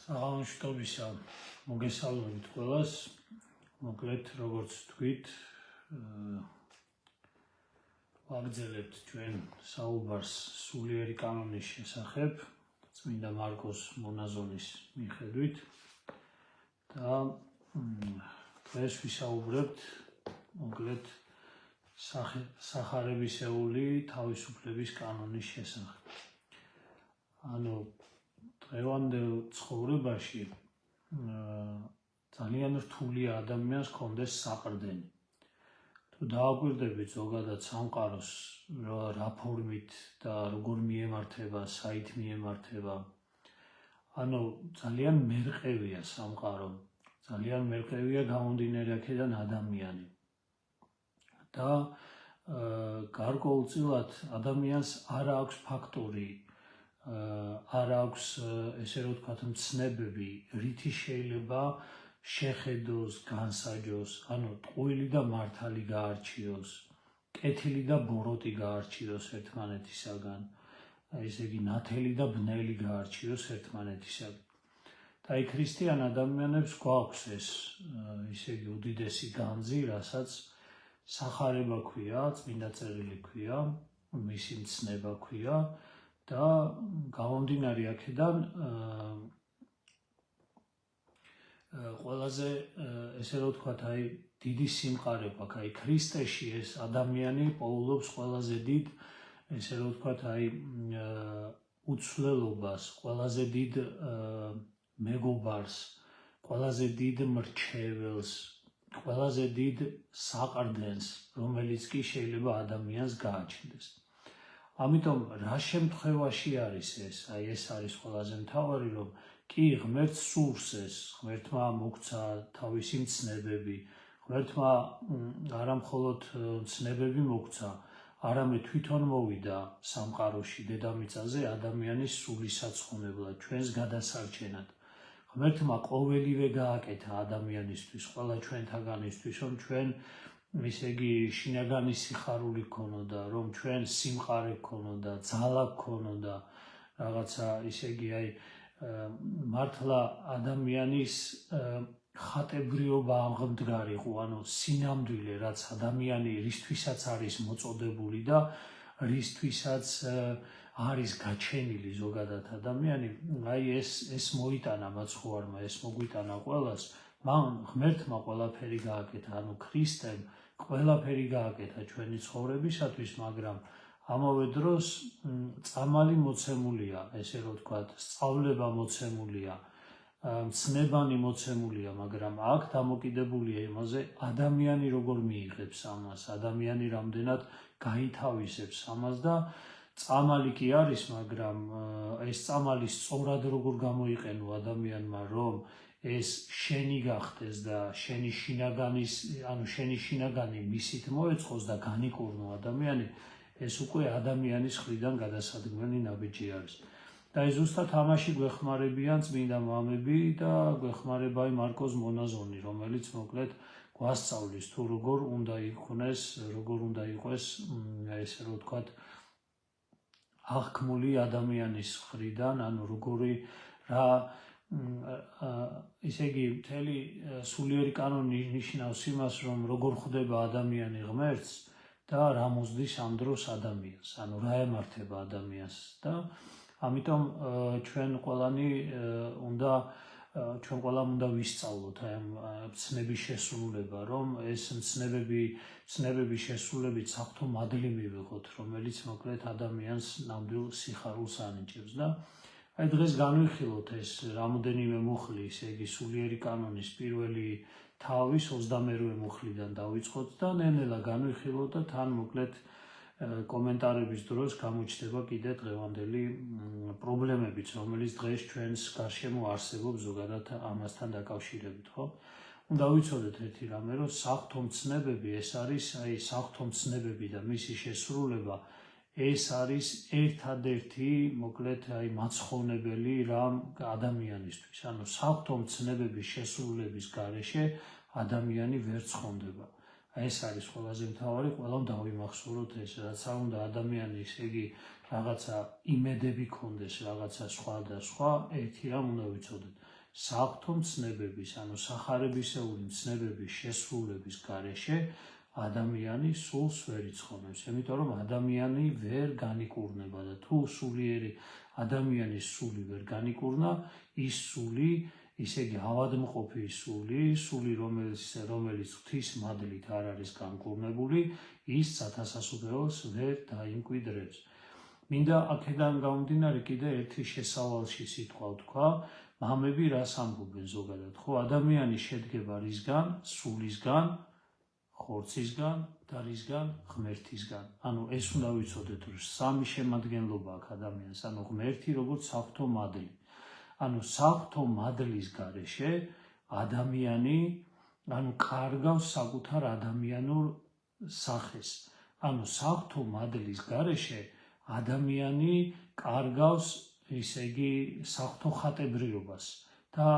საღამოშტობისა მოგესალმებით ყველას. მოკლედ როგორც თქვით, ვაგრძელებთ ჩვენ საუბარს სულიერი კანონის შესახებ წმინდა მარკოს მონაზონის მიხედვით და დღეს ვისაუბრებთ მოკლედ სახარებისეული თავისუფლების კანონის შესახებ. ანუ დღევანდელ ცხოვრებაში ძალიან რთულია ადამიანს კონდეს საყრდენი. თუ დააკვირდებით ზოგადად სამყაროს რა ფორმით და როგორ მიემართება, საით მიემართება, ანუ ძალიან მერყევია სამყარო, ძალიან მერყევია გამომდინარე აქედან ადამიანი. და გარკვეულწილად ადამიანს არ აქვს ფაქტორი, არ აქვს ესე რომ ვთქვათ მცნებები, რითი შეიძლება შეხედოს, განსაჯოს, ანუ ტყუილი და მართალი გაარჩიოს, კეთილი და ბოროტი გაარჩიოს ერთმანეთისაგან, ესე იგი ნათელი და ბნელი გაარჩიოს ერთმანეთისაგან. და აი ქრისტიან ადამიანებს გვაქვს ეს ისე იგი უდიდესი განძი, რასაც სახარება ქვია, წმინდა წერილი ქვია, მისი მცნება ქვია და გამომდინარე აქედან ყველაზე ესე რომ ვთქვათ, აი დიდი სიმყარე გვაქვს, აი ქრისტეში ეს ადამიანი პოულობს ყველაზე დიდ ესე რომ ვთქვათ, აი უცვლელობას, ყველაზე დიდ მეგობარს, ყველაზე დიდ მრჩეველს, ყველაზე დიდ საყრდენს, რომელიც კი შეიძლება ადამიანს გააჩნდეს. ამიტომ რა შემთხვევაში არის ეს? აი ეს არის ყველაზე მთავარი, რომ კი ღმერთს სურს ეს, ღმერთმა მოგცა თავისი მცნებები, ღმერთმა არა მხოლოდ მცნებები მოგცა, არამედ თვითონ მოვიდა სამყაროში დედამიწაზე ადამიანის სულისაცხონებლად, ჩვენს გადასარჩენად. ღმერთმა ყოველივე გააკეთა ადამიანისთვის, ყველა ჩვენთაგანისთვის, რომ ჩვენ ისე იგი შინაგანი სიხარული გქონოდა, რომ ჩვენ სიმყარე გქონოდა, ძალა გქონოდა, რაღაცა ისე იგი აი მართლა ადამიანის ხატებრიობა აღმდგარიყო, ანუ სინამდვილე, რაც ადამიანი რისთვისაც არის მოწოდებული და რისთვისაც არის გაჩენილი ზოგადად ადამიანი, აი ეს მოიტანა მაცხოვარმა, ეს მოგვიტანა ყველას, მან ღმერთმა ყველაფერი გააკეთა, ანუ ქრისტემ ყველაფერი გააკეთა ჩვენი ცხოვრებისათვის, მაგრამ ამავე დროს წამალი მოცემულია, ესე რომ ვთქვათ, სწავლება მოცემულია, მცნებანი მოცემულია, მაგრამ აქ დამოკიდებულია იმაზე, ადამიანი როგორ მიიღებს ამას, ადამიანი რამდენად გაითავისებს ამას და წამალი კი არის, მაგრამ ეს წამალი სწორად როგორ გამოიყენო ადამიანმა, რომ ეს შენი გახდეს და შენი შინაგანი მისით მოეწყოს და განიკურნო ადამიანი, ეს უკვე ადამიანის მხრიდან გადასადგმელი ნაბიჯი არის. და ეს ზუსტად ამაში გვეხმარებიან წმინდა მამები და გვეხმარება მარკოს მონაზონი, რომელიც მოკლედ გვასწავლის თუ როგორ უნდა იქნეს, როგორ უნდა იყოს ესე რომ ვთქვათ აღქმული ადამიანის მხრიდან, ანუ როგორი რა ისე იგი მთელი სულიერი კანონი ნიშნავს იმას, რომ როგორ ხვდება ადამიანი ღმერთს და რა მოსდის ამ დროს ადამიანს, ანუ რა ემართება ადამიანს და ამიტომ ჩვენ ყველამ უნდა ვისწავლოთ აი ამ მცნების შესრულება, რომ ეს მცნებები შესრულებით საღვთო მადლი მივიღოთ, რომელიც მოკლედ ადამიანს ნამდვილ სიხარულს ანიჭებს და აი დღეს განვიხილოთ ეს რამოდენიმე მუხლი, ისე იგი სულიერი კანონის პირველი თავის 28 მუხლიდან დავიწყოთ და ნელ-ნელა განვიხილოთ და თან მოკლედ კომენტარების დროს გამოჩნდება კიდე დღევანდელი პრობლემებიც, რომელიც დღეს ჩვენს გარშემო არსებობს ზოგადად ამასთან დაკავშირებით, ხო? უნდა ვიცოდეთ ერთი რამე, რომ საღვთო მცნებები ეს არის, აი საღვთო მცნებები და მისი შესრულება ეს არის ერთადერთი მოკლედ აი მაცხოვნებელი რამ ადამიანისთვის, ანუ საღვთო მცნებების შესრულების გარეშე ადამიანი ვერ ცხონდება. ეს არის ყველაზე მთავარი, ყველამ დავიმახსოვროთ ეს, რაც არ უნდა ადამიანი ისე იგი რაღაცა იმედები ქონდეს, რაღაცა სხვა და სხვა, ერთი რამ უნდა ვიცოდეთ. საღვთო მცნებების, ანუ სახარებისეული მცნებების შესრულების გარეშე ადამიანი სულს ვერ იცხონებს, იმიტომ რომ ადამიანი ვერ განიკურნება და თუ სულიერი ადამიანის სული ვერ განიკურნა, ის სული, ისე იგი ავადმყოფი სული, რომელიც ღვთის მადლით არ არის განკურნებული, ის სათასასუბრელს ვერ დაიმკვიდრებს. მინდა აქედან გამომდინარე კიდე ერთი შესავალში სიტყვა ვთქვა, მამები რას ამბობენ ზოგადად, ხო, ადამიანი შედგება რისგან? სულისგან, ხორცისგან და რისგან? ღმერთისგან. ანუ ეს უნდა ვიცოდეთ, რომ სამი შემადგენლობა აქვს ადამიანს, ანუ ღმერთი როგორც საღვთო მადლი. ანუ საღვთო მადლის გარეშე ადამიანი კარგავს საკუთარ ადამიანურ სახეს. ანუ საღვთო მადლის გარეშე ადამიანი კარგავს, ისე იგი, საღვთო ხატებრიობას და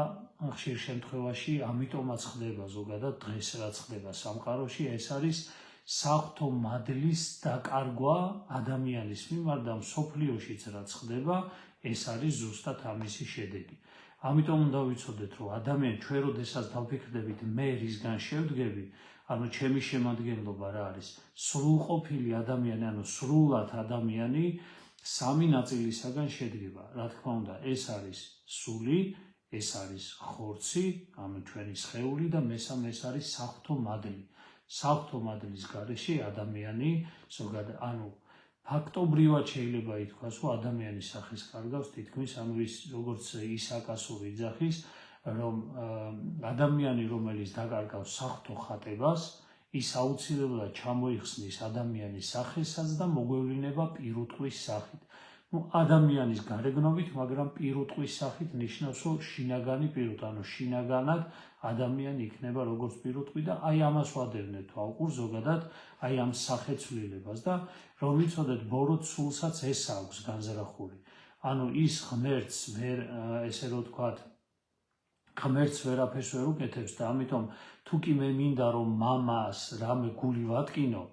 ხშირ შემთხვევაში ამიტომაც ხდება ზოგადად დღეს რაც ხდება სამყაროში, ეს არის საღვთო მადლის დაკარგვა ადამიანის მიმართ და მსოფლიოშიც რაც ხდება, ეს არის ზუსტად ამისი შედეგი. ამიტომ უნდა ვიცოდეთ, რომ ადამიანი ჩვენ როდესაც დავფიქრდებით მე რისგან შევდგები, ანუ ჩემი შემადგენლობა რა არის? სრულყოფილი ადამიანი, ანუ სრულად ადამიანი სამი ნაწილისაგან შედგება. რა თქმა უნდა, ეს არის სული, ეს არის ხორცი, ანუ ჩვენი სხეული და მესამე ეს არის საღვთო მადლი. საღვთო მადლის გარეშე ადამიანი ზოგადად, ანუ ფაქტობრივად შეიძლება ითქვას, რომ ადამიანის სახეს კარგავს თითქმის, ანუ ის როგორც ისაკასური იძახის, რომ ადამიანი, რომელიც დაკარგავს საღვთო ხატებას, ის აუცილებლად ჩამოიხსნის ადამიანის სახესაც და მოგვევლინება პირუტყვის სახით. ადამიანის გარეგნობით, მაგრამ პირუტყვის სახით ნიშნავს, რომ შინაგანი პირუტყვი, ანუ შინაგანად ადამიანი იქნება როგორც პირუტყვი და აი ამას ვადევნებთ ვაუყურ ზოგადად, აი ამ სახეცვლილებას და რომ ვიცოდეთ, ბოროტ სულსაც ეს აქვს განზრახული. ანუ ის ღმერთს ვერ, ესე რომ ვთქვათ, ღმერთს ვერაფერს ვერ უკეთებს და ამიტომ თუ კი მე მინდა რომ მამას რამე გული ვატკინო,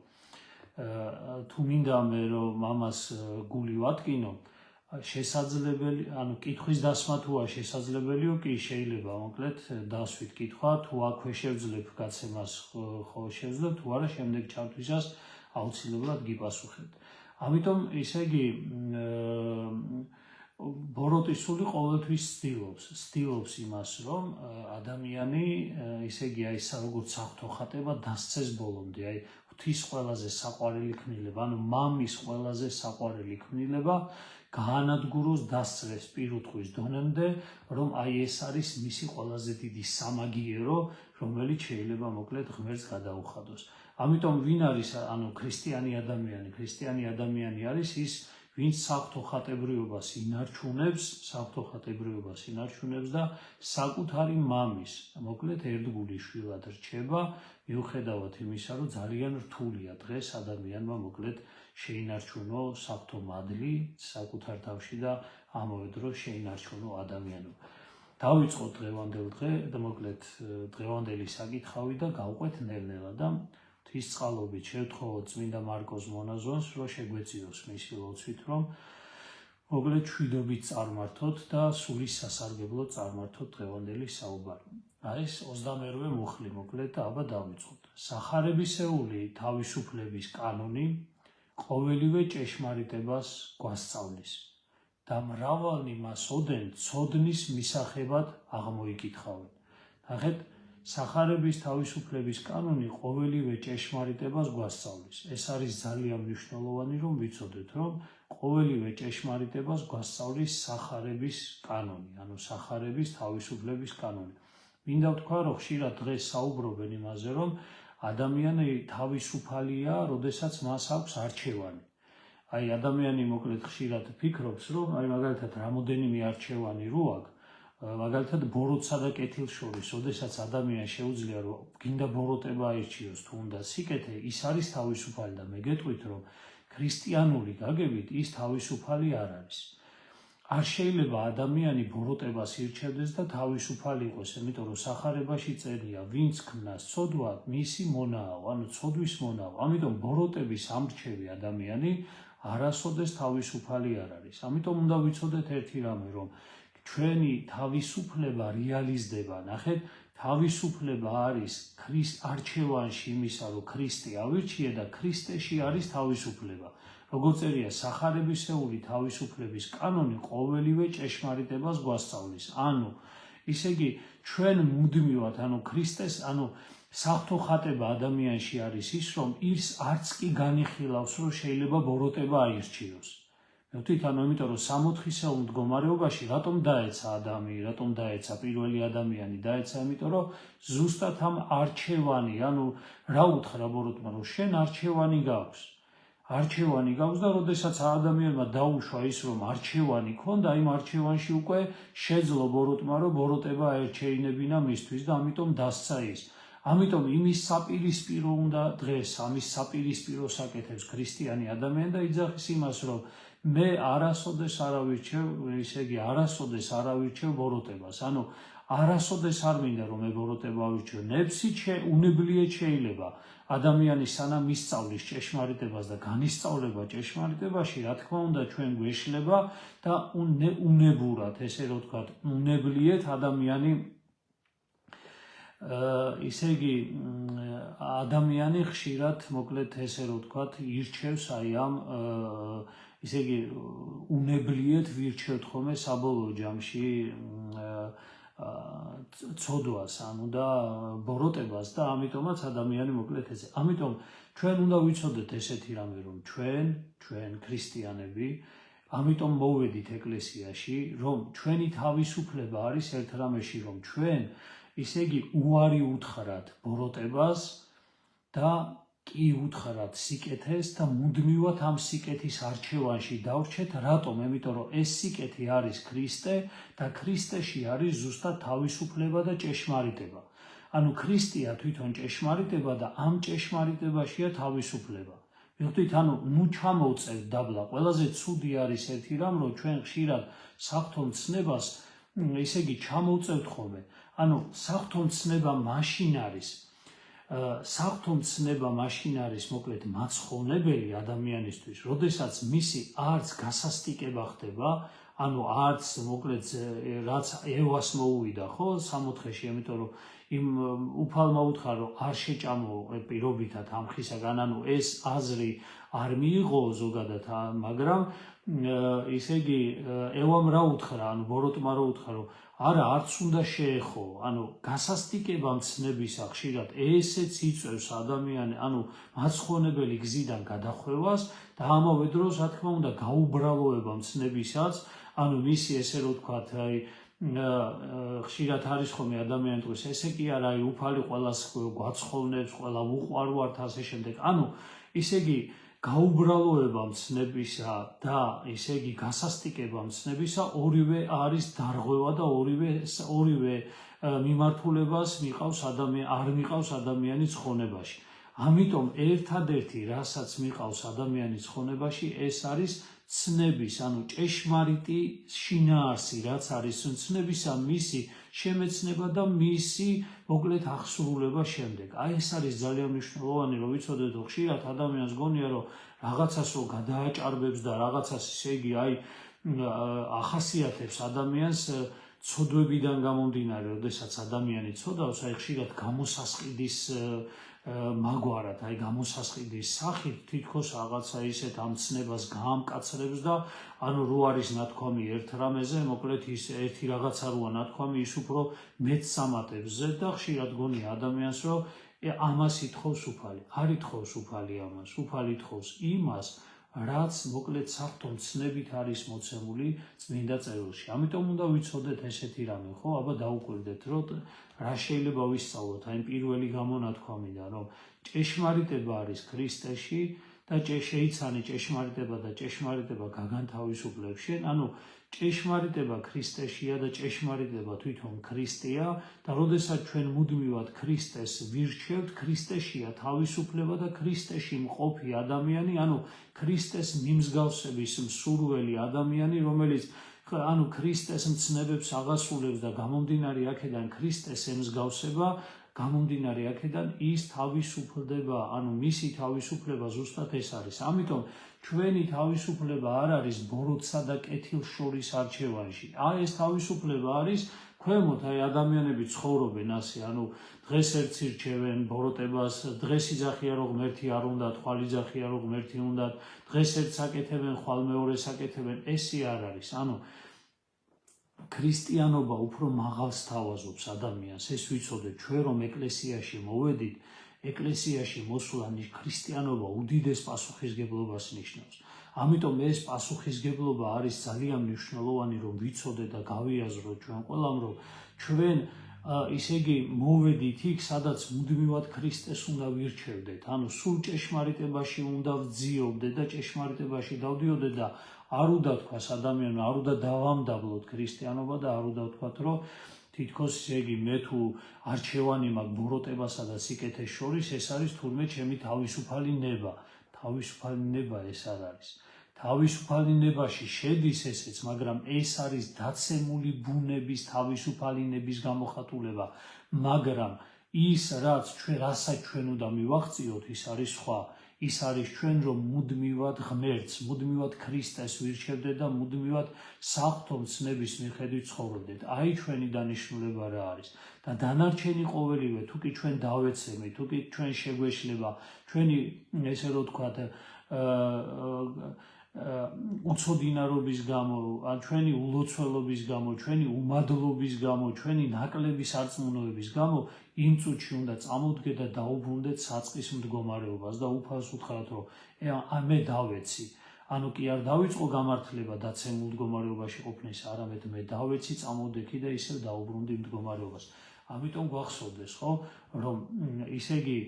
თუ მინდა მე რომ მამას გული ვატკინო, შესაძლებელი, ანუ კითხვის დასმა თუა შესაძლებელიო, კი შეიძლება მოკლედ დასვით კითხვა, თუ აქვე შევძლებ გაცემას ხო შევძლებ, თუ არა შემდეგ ჩართვისას აუცილებლად გიპასუხებთ. ამიტომ ისე იგი ბოროტის სული ყოველთვის ცდილობს იმას, რომ ადამიანი, ისე იგი, აი როგორც საღვთო ხატება დასცეს ბოლომდე, აი ღვთის ყველაზე საყვარელი ქმნილება, ანუ მამის ყველაზე საყვარელი ქმნილება გაანადგუროს, დასწრეს პირუტყვის დონემდე, რომ აი ეს არის მისი ყველაზე დიდი სამაგიერო, რომელიც შეიძლება მოკლედ ღმერთს გადაუხადოს. ამიტომ ვინ არის, ანუ ქრისტიანი ადამიანი არის ის, ვინც საღვთო ხატებრიობას ინარჩუნებს და საკუთარი მამის, მოკლედ ერთგული შვილად რჩება, მიუხედავად იმისა, რომ ძალიან რთულია დღეს ადამიანმა მოკლედ შეინარჩუნო საღვთო მადლი საკუთარ თავში და ამავე დროს შეინარჩუნო ადამიანობა. დავიწყოთ დღევანდელ დღე და მოკლედ დღევანდელი საკითხავი და გავყვეთ ნელ-ნელა და ღვთისწყალობით შევთხოვოთ წმინდა მარკოზ მონაზონს, რომ შეგვეწიოს მისი ლოცვით, რომ მოკლედ მშვიდობით წარმართოთ და სულის სასარგებლოდ წარმართოთ დღევანდელი საუბარი. არის 22 მუხლი მოკლედ და აბა დავიწყოთ. სახარებისეული თავისუფლების კანონი ყოველივე ჭეშმარიტებას გვასწავლის და მრავალნი მას ოდენ ცოდნის მისახებად აღმოიკითხავენ. ნახეთ, სახარების თავისუფლების კანონი ყოველივე ჭეშმარიტებას გვასწავლის. ეს არის ძალიან მნიშვნელოვანი, რომ ვიცოდეთ, რომ ყოველივე ჭეშმარიტებას გვასწავლის სახარების კანონი, ანუ სახარების თავისუფლების კანონი. მინდა ვთქვა, რომ ხშირად დღეს საუბრობენ იმაზე, რომ ადამიანი თავისუფალია, როდესაც მას აქვს არჩევანი. აი ადამიანი მოკლედ ხშირად ფიქრობს, რომ აი მაგალითად რამოდენიმე არჩევანი რო აქვს, მაგალითად ბოროტსა და კეთილს შორის, როდესაც ადამიანს შეუძლია რომ გინდა ბოროტება აირჩიოს თუ უნდა სიკეთე, ის არის თავისუფალი და მე გეტყვით, რომ ქრისტიანული გაგებით ის თავისუფალი არ არის. არ შეიძლება ადამიანი ბოროტებას ირჩევდეს და თავისუფალი იყოს, იმიტომ რომ სახარებაში წერია, ვინც ქმნას ცოდვა, მისი მონაო, ანუ ცოდვის მონაო. ამიტომ ბოროტების ამრჩევი ადამიანი არასოდეს თავისუფალი არ არის. ამიტომ უნდა ვიცოდეთ ერთი რამე, რომ ჩვენი თავისუფლება რეალიზდება. ნახეთ, თავისუფლება არის არჩევანში იმისა, რომ ქრისტე ავირჩიე და ქრისტეში არის თავისუფლება. როგორც წერია სახარებისეული თავისუფლების კანონი ყოველივე ჭეშმარიტებას გვასწავლის. ანუ ისე იგი ჩვენ მუდმივად, ქრისტეს, საღვთო ხატება ადამიანში არის ის, რომ ის არც კი განიხილავს, რომ შეიძლება ბოროტება აირჩიოს. იმიტომ რომ 64-ისეულ მდგომარეობაში რატომ დაეცა ადამიანი, რატომ დაეცა პირველი ადამიანი, დაეცა იმიტომ რომ ზუსტად ამ არჩევანი, რა უთხრა ბოროტმა, რომ შენ არჩევანი გაქვს. არჩევანი გაქვს და როდესაც ადამიანმა დაუშვა ის, რომ არჩევანი ქონდა, იმ არჩევანში უკვე შეძლო ბოროტმა, რომ ბოროტება აერჩეინებინა მისთვის და ამიტომ დასცა ის. ამიტომ იმის საპირისპირო უნდა დღეს, ამის საპირისპიროს აკეთებს ქრისტიანი ადამიანი და იძახის იმას, რომ მე არასოდეს არ ავირჩევ, ისე იგი არასოდეს არ ავირჩევ ბოროტებას. არასოდეს არ მინდა რომ მე ბოროტება ავირჩევ. ნებსით უნებლიეთ შეიძლება ადამიანი სანამ ისწავლის ჭეშმარიტებას და განისწავლება ჭეშმარიტებაში, რა თქმა უნდა ჩვენ გვეშლება და უნებურად, ესე რომ ვთქვათ, უნებლიეთ ადამიანი ისე იგი ადამიანი ხშირად, მოკლედ ესე რომ ვთქვათ, ირჩევს აი ამ ისე იგი უნებლიეთ ვირჩევთ ხოლმე საბოლოო ჯამში ცოდვას, და ბოროტებას და ამიტომაც ადამიანი მოკლედ ესე. ამიტომ ჩვენ უნდა ვიცოდეთ ესეთი რამე, რომ ჩვენ ქრისტიანები, ამიტომ მოვედით ეკლესიაში, რომ ჩვენი თავისუფლება არის ერთ რამეში, რომ ჩვენ ისე იგი უარი უთხრათ ბოროტებას და კი უთხრათ სიკეთეს და მუდმივად ამ სიკეთის არჩევანში დავრჩეთ. რატომ? იმიტომ რომ ეს სიკეთი არის ქრისტე და ქრისტეში არის ზუსტად თავისუფლება და ჭეშმარიტება. ქრისტეა თვითონ ჭეშმარიტება და ამ ჭეშმარიტებაშია თავისუფლება. მივხვდით, ჩამოვწევთ დაბლა. ყველაზე ცუდი არის ერთი რამ, რომ ჩვენ ხშირად საღვთო მცნებას ისე იგი ჩამოვწევთ ხოლმე. საღვთო მცნება მაშინ არის. საღვთო მცნება მაშინ არის მოკლედ მაცხოვნებელი ადამიანისთვის, როდესაც მისი არც გასასტიკება ხდება, არც მოკლედ რაც ევას მოუვიდა, ხო, 64-ში, იმიტომ რომ იმ უფალმა უთხრა, რომ არ შეჭამო პირობითად ამ ხისაგან, ეს აზრი არ მიიღო ზოგადად, მაგრამ ისე იგი ევამ რა უთხრა, ბოროტმა რა უთხრა, რომ არა, არც უნდა შეეხო, გასასტიკება მცნებისა ხშირად ესეც იწევს ადამიანი, მაცხოვნებელი გზიდან გადახვევას და ამავე დროს, რა თქმა უნდა, გაუბრალოება მცნებისაც, მისი ესე რომ ვთქვათ, ხშირად არის ხოლმე ადამიანი თქოს, ესე კი არა, უფალი ყველას გვაცხოვნებს, ყველა უყვარვართ, ასე შემდეგ. ისე იგი გაუბრალოება მცნებისა და ისე იგი გასასტიკება მცნებისა ორივე არის დარღვევა და ორივე მიმართულებას არ მიყავს ადამიანის ხონებაში. ამიტომ ერთადერთი რასაც მიყავს ადამიანის ხონებაში ეს არის ცნების, ჭეშმარიტი შინაარსი, რაც არის ცნებისა მისი შემეცნება და მისი მოკლედ აღსრულება შემდეგ. ეს არის ძალიან მნიშვნელოვანი, რომ ვიცოდეთ, რომ ხშირად ადამიანს გონია, რომ რაღაცას რო გადააჭარბებს და რაღაცას ისე იგი ახასიათებს ადამიანს ცოდვებიდან გამომდინარე, როდესაც ადამიანი ცოდავს, ხშირად გამოსასყიდის მაგვარად, გამოსასყიდის სახით თითქოს რაღაცა ისეთ ამ ცნებას გაამკაცრებს და რო არის ნათქვამი ერთ რამეზე, მოკლედ ის ერთი რაღაცა როა ნათქვამი, ის უფრო მეტს ამატებს და ხშირად გონია ადამიანს, რომ ამას ითხოვს უფალი. არ ითხოვს უფალი ამას, უფალი ითხოვს იმას, რაც მოკლედ საღვთო მცნებით არის მოცემული წმინდა წერილში. ამიტომ უნდა ვიცოდეთ ესეთი რამე, ხო? აბა დაუკვირდეთ, რომ რა შეიძლება ვისწავლოთ აი პირველი გამონათქვამიდან, რომ ჭეშმარიტება არის ქრისტეში და შეიცანი ჭეშმარიტება და ჭეშმარიტება გაგანთავისუფლებს შენ, ჭეშმარიტება ქრისტეშია და ჭეშმარიტება თვითონ ქრისტეა და როდესაც ჩვენ მუდმივად ქრისტეს ვირჩევთ, ქრისტეშია თავისუფლება და ქრისტეში მყოფი ადამიანი, ქრისტეს მიმსგავსების მსურველი ადამიანი, რომელიც ქრისტეს მცნებებს აღასრულებს და გამომდინარე აქედან ქრისტეს ემსგავსება, გამომდინარე აქედან ის თავისუფლდება, ანუ მისი თავისუფლება ზუსტად ეს არის. ამიტომ ჩვენი თავისუფლება არ არის ბოროტსა და კეთილს შორის არჩევანში. ეს თავისუფლება არის ქვემოთ, ადამიანები ცხოვრობენ ასე, ანუ დღეს ერთს ირჩევენ ბოროტებას, დღეს იძახიან რომ ღმერთი არ უნდათ, ხვალ იძახიან რომ ღმერთი უნდათ, დღეს ერთს აკეთებენ, ხვალ მეორეს აკეთებენ, ესე არ არის. ანუ ქრისტიანობა უფრო მაღალს თავაზობს ადამიანს. ეს ვიცოდეთ ჩვენ რომ ეკლესიაში მოვედით, ეკლესიაში მოსვლა ქრისტიანობა უდიდეს პასუხისგებლობას ნიშნავს. ამიტომ ეს პასუხისგებლობა არის ძალიან მნიშვნელოვანი რომ ვიცოდეთ და გავიაზროთ ჩვენ ყველამ რომ ჩვენ ისე იგი მოვედით იქ სადაც მუდმივად ქრისტეს უნდა ვირჩევდეთ. ანუ სულ ჭეშმარიტებაში უნდა ვძიობდეთ და ჭეშმარიტებაში დავდიოდეთ და არ უნდა თქვას ადამიანმა, არ უნდა დავამდაბლოთ ქრისტიანობა და არ უნდა ვთქვათ რომ თითქოს ისე იგი მე თუ არჩევანი მაქვს ბოროტებასა და სიკეთეს შორის, ეს არის თურმე ჩემი თავისუფალი ნება. თავისუფალი ნება ეს არ არის. თავისუფალი ნებაში შედის ესეც, მაგრამ ეს არის დაცემული ბუნების თავისუფალი ნების გამოხატულება, მაგრამ ის რასაც ჩვენ უნდა მივაღწიოთ, ის არის სხვა. ის არის ჩვენ რომ მუდმივად ღმერთს, მუდმივად ქრისტეს ვირჩევდეთ და მუდმივად საღვთო მცნების მიხედვით ცხოვრობდეთ. აი ჩვენი დანიშნულება რა არის. და დანარჩენი ყოველივე, თუ კი ჩვენ დავეცემით, თუ კი ჩვენ შეგვეშლება, ჩვენი ესე რომ ვთქვათ, უცოდინარობის გამო, ჩვენი ულოცველობის გამო, ჩვენი უმადლობის გამო, ჩვენი ნაკლები სარწმუნოების გამო, იმ წუთში უნდა წამოვდგეთ და დაუბრუნდეთ საწყის მდგომარეობას და უფალს უთხრათ რომ მე დავეცი. ანუ კი არ დავიწყო გამართლება დაცემულ მდგომარეობაში ყოფნის, არამედ მე დავეცი, წამოვდექი და ისევ დაუბრუნდი მდგომარეობას. ამიტომ გვახსოვდეს, ხო, რომ ისე იგი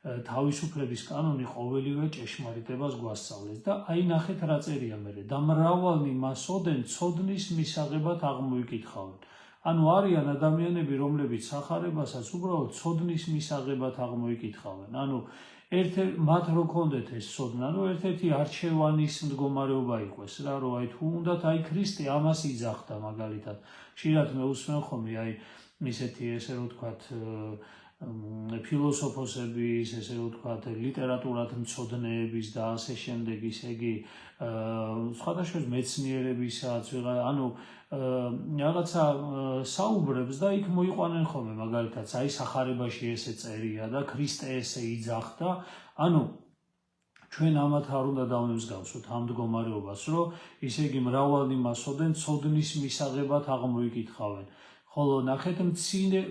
თავისუფლების კანონი ყოველივე ჭეშმარიტებას გვასწავლებს და აი ნახეთ რა წერია მერე და მრავალნი მასოდენ ცოდნის მისაღებად აღმოიკითხავენ. ანუ არიან ადამიანები, რომლებიც სახარებასაც უბრალოდ ცოდნის მისაღებად აღმოიკითხავენ. ანუ მათ რო ქონდეთ ეს ცოდნა, ანუ ერთ-ერთი არჩევანის მდგომარეობა იყოს რა, რომ აი თუ უნდათ აი ქრისტე ამას იძახდა მაგალითად. ხშირად მე უსმენ ხოლმე აი ისეთი ესე რომ ვთქვათ ფილოსოფოსების, ესე რომ ვთქვათ, ლიტერატურად მცოდნეების და ასე შემდეგ, ისე იგი სხვადასხვა მეცნიერებისაც, ანუ რაღაცა საუბრებს და იქ მოიყვანენ ხოლმე მაგალითად, აი სახარებაში ესე წერია და ქრისტე ესე იძახდა, ანუ ჩვენ ამათ არ უნდა დავნებსგავსოთ ამ მდგომარეობას, რომ ისე იგი მრავალნი მასოდენ ცოდნის მისაღებად აღმოიკითხავენ. ხოლო ნახეთ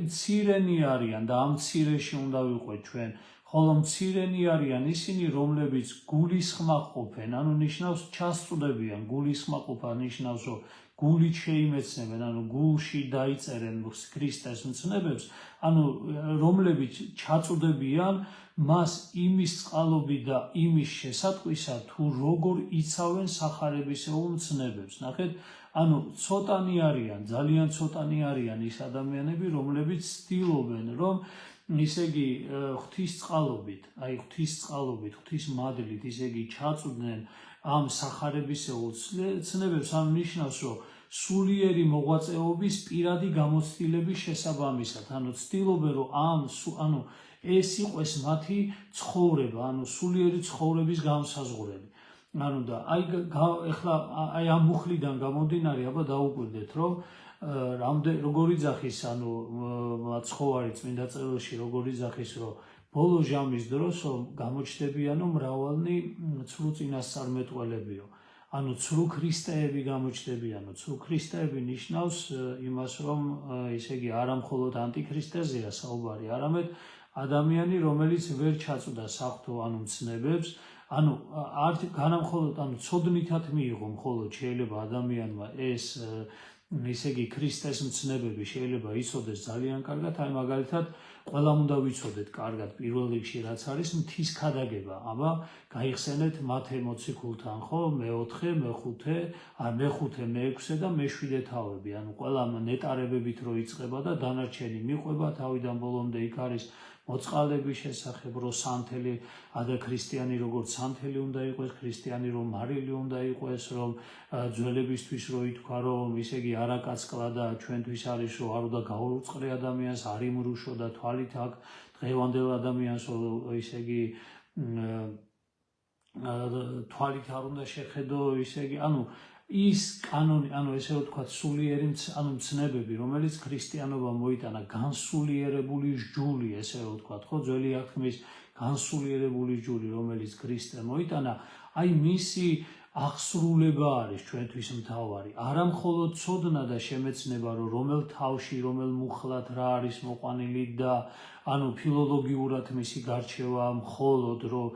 მცირენი არიან და ამ მცირეში უნდა ვიყვეთ ჩვენ, ხოლო მცირენი არიან ისინი, რომლებიც გულისხმақ ყოფენ, ანუ ნიშნავს ჩასწვდებიან, გულისხმაყოფა ნიშნავს, რომ გულით შეიმეცნებენ, ანუ გულში დაიწერენ ქრისტეს მცნებებს, ანუ რომლებიც ჩაწვდებიან მას იმის წყალობით და იმის შესატყვისად, თუ როგორ იცავენ სახარებისეულ მცნებებს. ნახეთ, ანუ ცოტანი არიან, ძალიან ცოტანი არიან ის ადამიანები, რომლებიც ცდილობენ, რომ ისე იგი ღვთისწყალობით, აი ღვთისწყალობით, ღვთის მადლით, ისე იგი ჩაწვდნენ ამ სახარებისეულ ცნებებს, ანუ ნიშნავს, რომ სულიერი მოღვაწეობის პირადი გამოცდილების შესაბამისად, ანუ ცდილობენ, რომ ანუ ეს იყოს მათი ცხოვრება, ანუ სულიერი ცხოვრების განსაზღვრელი. ანუ და ეხლა აი ამ მუხლიდან გამომდინარე, აბა დაუკვირდეთ, რომ როგორი ძახის, ანუ ცხოვარი წმინდა წერილში როგორი ძახის, რომ ბოლო ჟამის დროს გამოჩნდებიანო მრავალნი ცრუ წინასწარმეტყველებიო. ანუ ცრუ ქრისტეები გამოჩნდებიანო. ცრუ ქრისტეები ნიშნავს იმას, რომ ისე იგი არა მხოლოდ ანტიქრისტეზეა საუბარი, არამედ ადამიანი, რომელიც ვერ ჩაწვდა საღვთო ანუ მცნებებს, ანუ არ განამხოლოდ ანუ ცოდნითად მიიღო, მხოლოდ შეიძლება ადამიანმა ეს ისე იგი ქრისტეს მცნებები შეიძლება იცოდეს ძალიან კარგად, აი მაგალითად ყველამ უნდა ვიცოდეთ კარგად პირველ რიგში რაც არის მთის ქადაგება. აბა გაიხსენეთ მათე მოციქულთან, ხო, მე-4, მე-5, მე-5, მე-6 და მე-7 თავები. ანუ ყველამ ნეტარებებით რო იწყება და დანარჩენი მიყვება თავიდან ბოლომდე იქ არის მოწყალების შესახებ, რომ სანთელი ადა ქრისტიანი როგორც სანთელი უნდა იყოს, ქრისტიანი რომ მარილი უნდა იყოს, რომ ძველებისთვის რო ითქვა, რომ ისე იგი არაკაცკლა და ჩვენთვის არის, რომ არ უნდა გაურუწყლე ადამიანს, არ იმრუშო და თვალით აქ დღევანდელ ადამიანს, ისე იგი თვალით არ უნდა შეხედო, ისე იგი, ის კანონი, ესე ვთქვათ, სულიერი, მცნებები, რომელიც ქრისტიანობა მოიტანა, განსულიერებული ჯული, ესე ვთქვათ, ხო, ძველი აღთქმის განსულიერებული ჯული, რომელიც ქრისტე მოიტანა, მისი აღსრულება არის ჩვენთვის მთავარი. არა მხოლოდ ცოდნა და შემეცნება, რომ რომელ თავში, რომელ მუხლად რა არის მოყვანილი და ფილოლოგიურად მისი გარჩევა მხოლოდ, რომ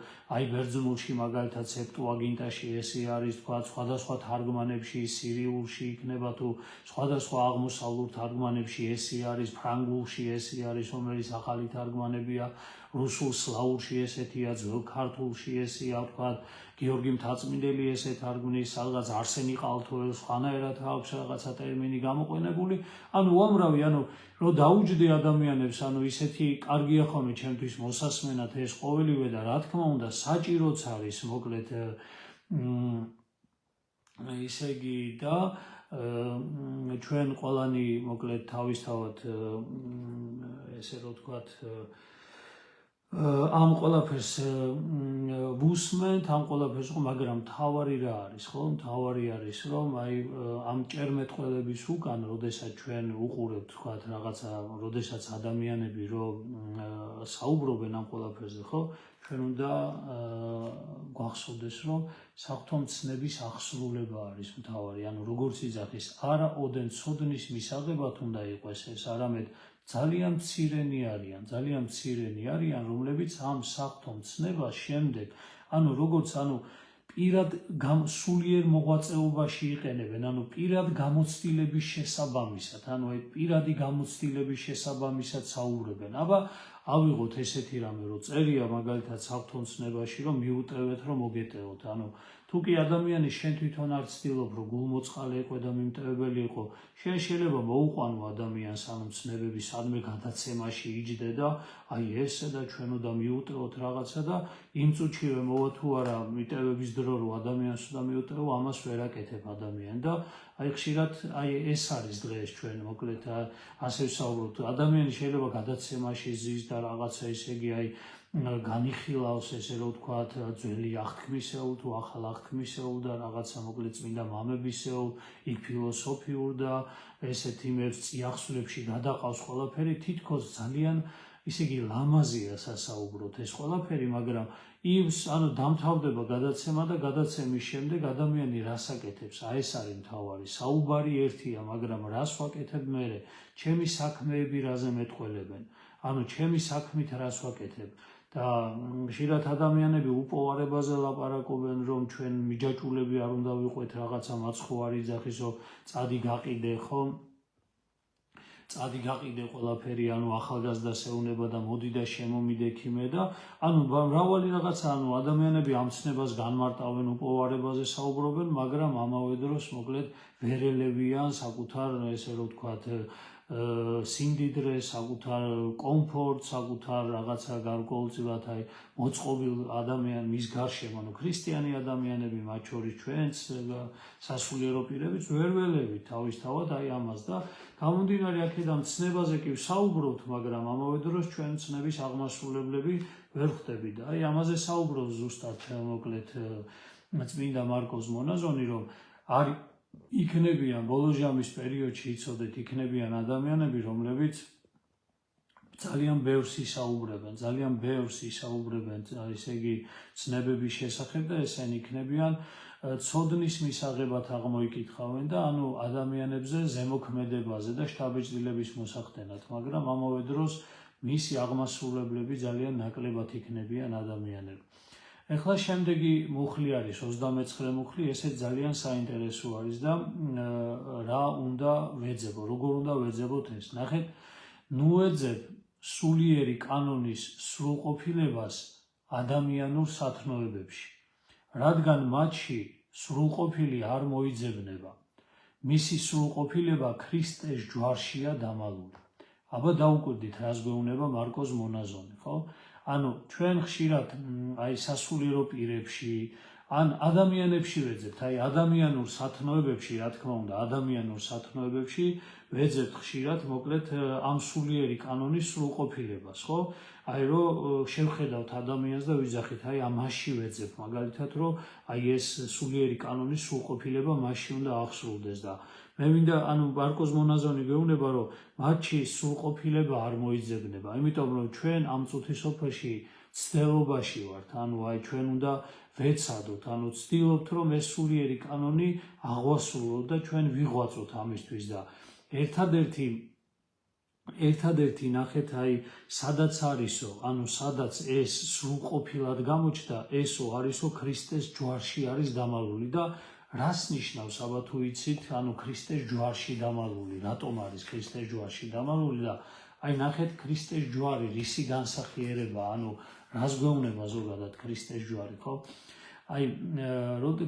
ბერძნულში მაგალითად სეპტუაგინტაში ესე არის, თქვა, სხვადასხვა თარგმანებში, სირიულში იქნება თუ სხვადასხვა აღმოსავლურ თარგმანებში ესე არის, ფრანგულში ესე არის, რომელიც ახალი თარგმანებია, რუსულ სლავურში ესეთია, ძველ ქართულში ესეა, თქვა, გიორგი მთაწმინდელი ესე თარგმნის, სადღაც არსენი ყალთოელს სხვანაირად აქვს რაღაცა ტერმინი გამოყენებული. უამრავი, რომ დაუჯდე ადამიანებს, ისეთი კარგია ხოლმე ჩემთვის მოსასმენად ეს ყოველივე და რა თქმა უნდა საჭიროც არის, მოკლედ ისე იგი და ჩვენ ყველანი მოკლედ თავისთავად ესე რომ ვთქვათ ამ ყველაფერს ვუსმენთ, ამ ყველაფერს, მაგრამ მთავარი რა არის, ხო? მთავარი არის, რომ ამ ჭერმეტყველების უკან, როდესაც ჩვენ უყურებთ, თქვათ, რაღაცა, როდესაც ადამიანები რომ საუბრობენ ამ ყველაფერზე, ხო? ჩვენ უნდა გვახსოვდეს, რომ საღვთო მცნების აღსრულება არის მთავარი, როგორც იძახის, არა ოდენ ცოდნის მისაღებად უნდა იყოს ეს, არამედ ძალიან მცირენი არიან, რომლებიც ამ საღვთო მცნებას შემდეგ, როგორც პირად სულიერ მოღვაწეობაში იყენებენ, პირად გამოცდილების შესაბამისად, პირადი გამოცდილების შესაბამისად საუბრებენ. ავიღოთ ესეთი რამე, რომ წერია მაგალითად საღვთო მცნებაში, რომ მიუტევეთ, რომ მოგეტევოთ, თუ კი ადამიანი შენ თვითონ არ ცდილობ, რომ გულმოწყალე იყო და მიმტევებელი იყო, შენ შეიძლება მოუყვანო ადამიანს მცნებების სადმე გადაცემაში იჯდე და ესე და ჩვენ უნდა მიუტევოთ რაღაცა და იმ წუთშივე მოვა თუ არა მიტევების დრო, რომ ადამიანს უნდა მიუტევო, ამას ვერ აკეთებ ადამიანი და ხშირად ეს არის დღეს ჩვენ მოკლედ ასე ვსაუბრობთ, ადამიანი შეიძლება გადაცემაში ზის და რაღაცა ისე იგი განიხილავს, ესე რომ ვთქვათ, ძველი აღთქმისეულ თუ ახალ აღთქმისეულ და რაღაცა მოკლედ წმინდა მამებისეულ, იქ ფილოსოფიურ და ესეთ იმებს წიაღსვლებში გადაყავს ყველაფერი, თითქოს ძალიან ისე იგი ლამაზია სასაუბროთ ეს ყველაფერი, მაგრამ დამთავრდება გადაცემა და გადაცემის შემდეგ ადამიანი რას აკეთებს? ეს არის მთავარი. საუბარი ერთია, მაგრამ რას ვაკეთებ მერე? ჩემი საქმეები რაზე მეტყველებენ? ჩემი საქმით რას ვაკეთებ? და ხშირად ადამიანები უპოვარებაზე ლაპარაკობენ, რომ ჩვენ მიჯაჭულები არ უნდა ვიყვეთ, რაღაცა მაცხო არ იძახის, რომ წადი გაყიდე, ხო? წადი გაყიდე ყველაფერი, ახალგაზრდას ეუნება და მოდი და შემომიდე ქიმე და მრავალი რაღაცა, ადამიანები ამ ცნებას განმარტავენ, უპოვარებაზე საუბრობენ, მაგრამ ამავე დროს მოკლედ ვერ ელევიან საკუთარ, ესე რომ ვთქვათ, სიმდიდრეს, საკუთარ კომფორტს, საკუთარ რაღაცა გარკვეულწილად მოწყობილ ადამიანს მის გარშემო, ქრისტიანი ადამიანები, მათ შორის ჩვენც სასულიერო პირებიც ვერ ველევით თავისთავად ამას და გამომდინარე აქედან ცნებაზე კი ვსაუბრობთ, მაგრამ ამავე დროს ჩვენ ცნების აღმასრულებლები ვერ ხდებით და ამაზე საუბრობს ზუსტად მოკლედ წმინდა მარკოს მონაზონი, რომ არის იქნებიან ბოლო ჟამის პერიოდში იცოდეთ, იქნებიან ადამიანები, რომლებიც ძალიან ბევრს ისაუბრებენ, ისე იგი ცნებების შესახებ და ესენი იქნებიან ცოდნის მისაღებად აღმოიკითხავენ და ადამიანებზე ზემოქმედებაზე და შთაბეჭდილების მოსახდენად, მაგრამ ამავე დროს მისი აღმასრულებლები ძალიან ნაკლებად იქნებიან ადამიანები. ეხლა შემდეგი მუხლი არის 29 მუხლი, ესეც ძალიან საინტერესო არის და რა უნდა ვეძებო, როგორ უნდა ვეძებოთ ეს. ნახეთ, ნუეძებ სულიერი კანონის სრულყოფილებას ადამიანურ სათნოებებში, რადგან მათში სრულყოფილი არ მოიძებნება. მისი სრულყოფილება ქრისტეს ჯვარშია დამალული. აბა დაუკვირდით რას გვეუბნება მარკოს მონაზონი, ხო? ანუ ჩვენ ხშირად აი სასულიერო პირებში ან ადამიანებში ვეძებთ, აი ადამიანურ სათნოებებში, რა თქმა უნდა, ადამიანურ სათნოებებში ვეძებთ ხშირად, მოკლედ ამ სულიერი კანონის სრულყოფილებას, ხო? აი რომ შევხედავთ ადამიანს და ვიძახით, აი ამაში ვეძებ, მაგალითად, რომ აი ეს სულიერი კანონის სრულყოფილება მასში უნდა აღსრულდეს და მე მინდა ანუ მარკოს მონაზონი გვეუბნება, რომ მათში სრულყოფილება არ მოიძებნება, იმიტომ რომ ჩვენ ამ წუთისოფლში ცდილობაში ვართ, ანუ აი ჩვენ უნდა ვეცადოთ, ანუ ვცდილობთ, რომ ეს სულიერი კანონი აღვასრულოთ და ჩვენ ვიღვაწოთ ამისთვის და ერთადერთი ნახეთ აი სადაც არისო, ანუ სადაც ეს სრულყოფილად გამოჩნდა, ესო არისო ქრისტეს ჯვარში არის დამალული და რას ნიშნავს აბა თუ იცით, ანუ ქრისტეს ჯვარში დამალული, რატომ არის ქრისტეს ჯვარში დამალული და აი ნახეთ ქრისტეს ჯვარი რისი განსახიერება, ანუ რას გვეუბნება ზოგადად ქრისტეს ჯვარი, ხო? აი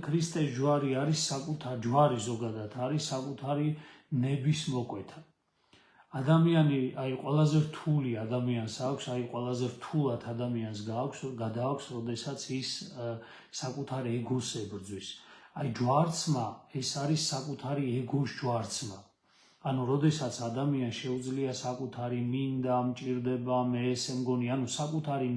ქრისტეს ჯვარი არის ჯვარი ზოგადად არის საკუთარი ნების მოკვეთა. ადამიანი აი ყველაზე რთული ადამიანს აქვს, აი ყველაზე რთულად ადამიანს გადააქვს, როდესაც ის საკუთარ ეგოს ებრძვის. აი ჯვარცმა ეს არის საკუთარი ეგოს ჯვარცმა. ანუ როდესაც ადამიანს შეუძლია საკუთარი მინდა, მჭირდება, მე ესე მგონი, ანუ საკუთარი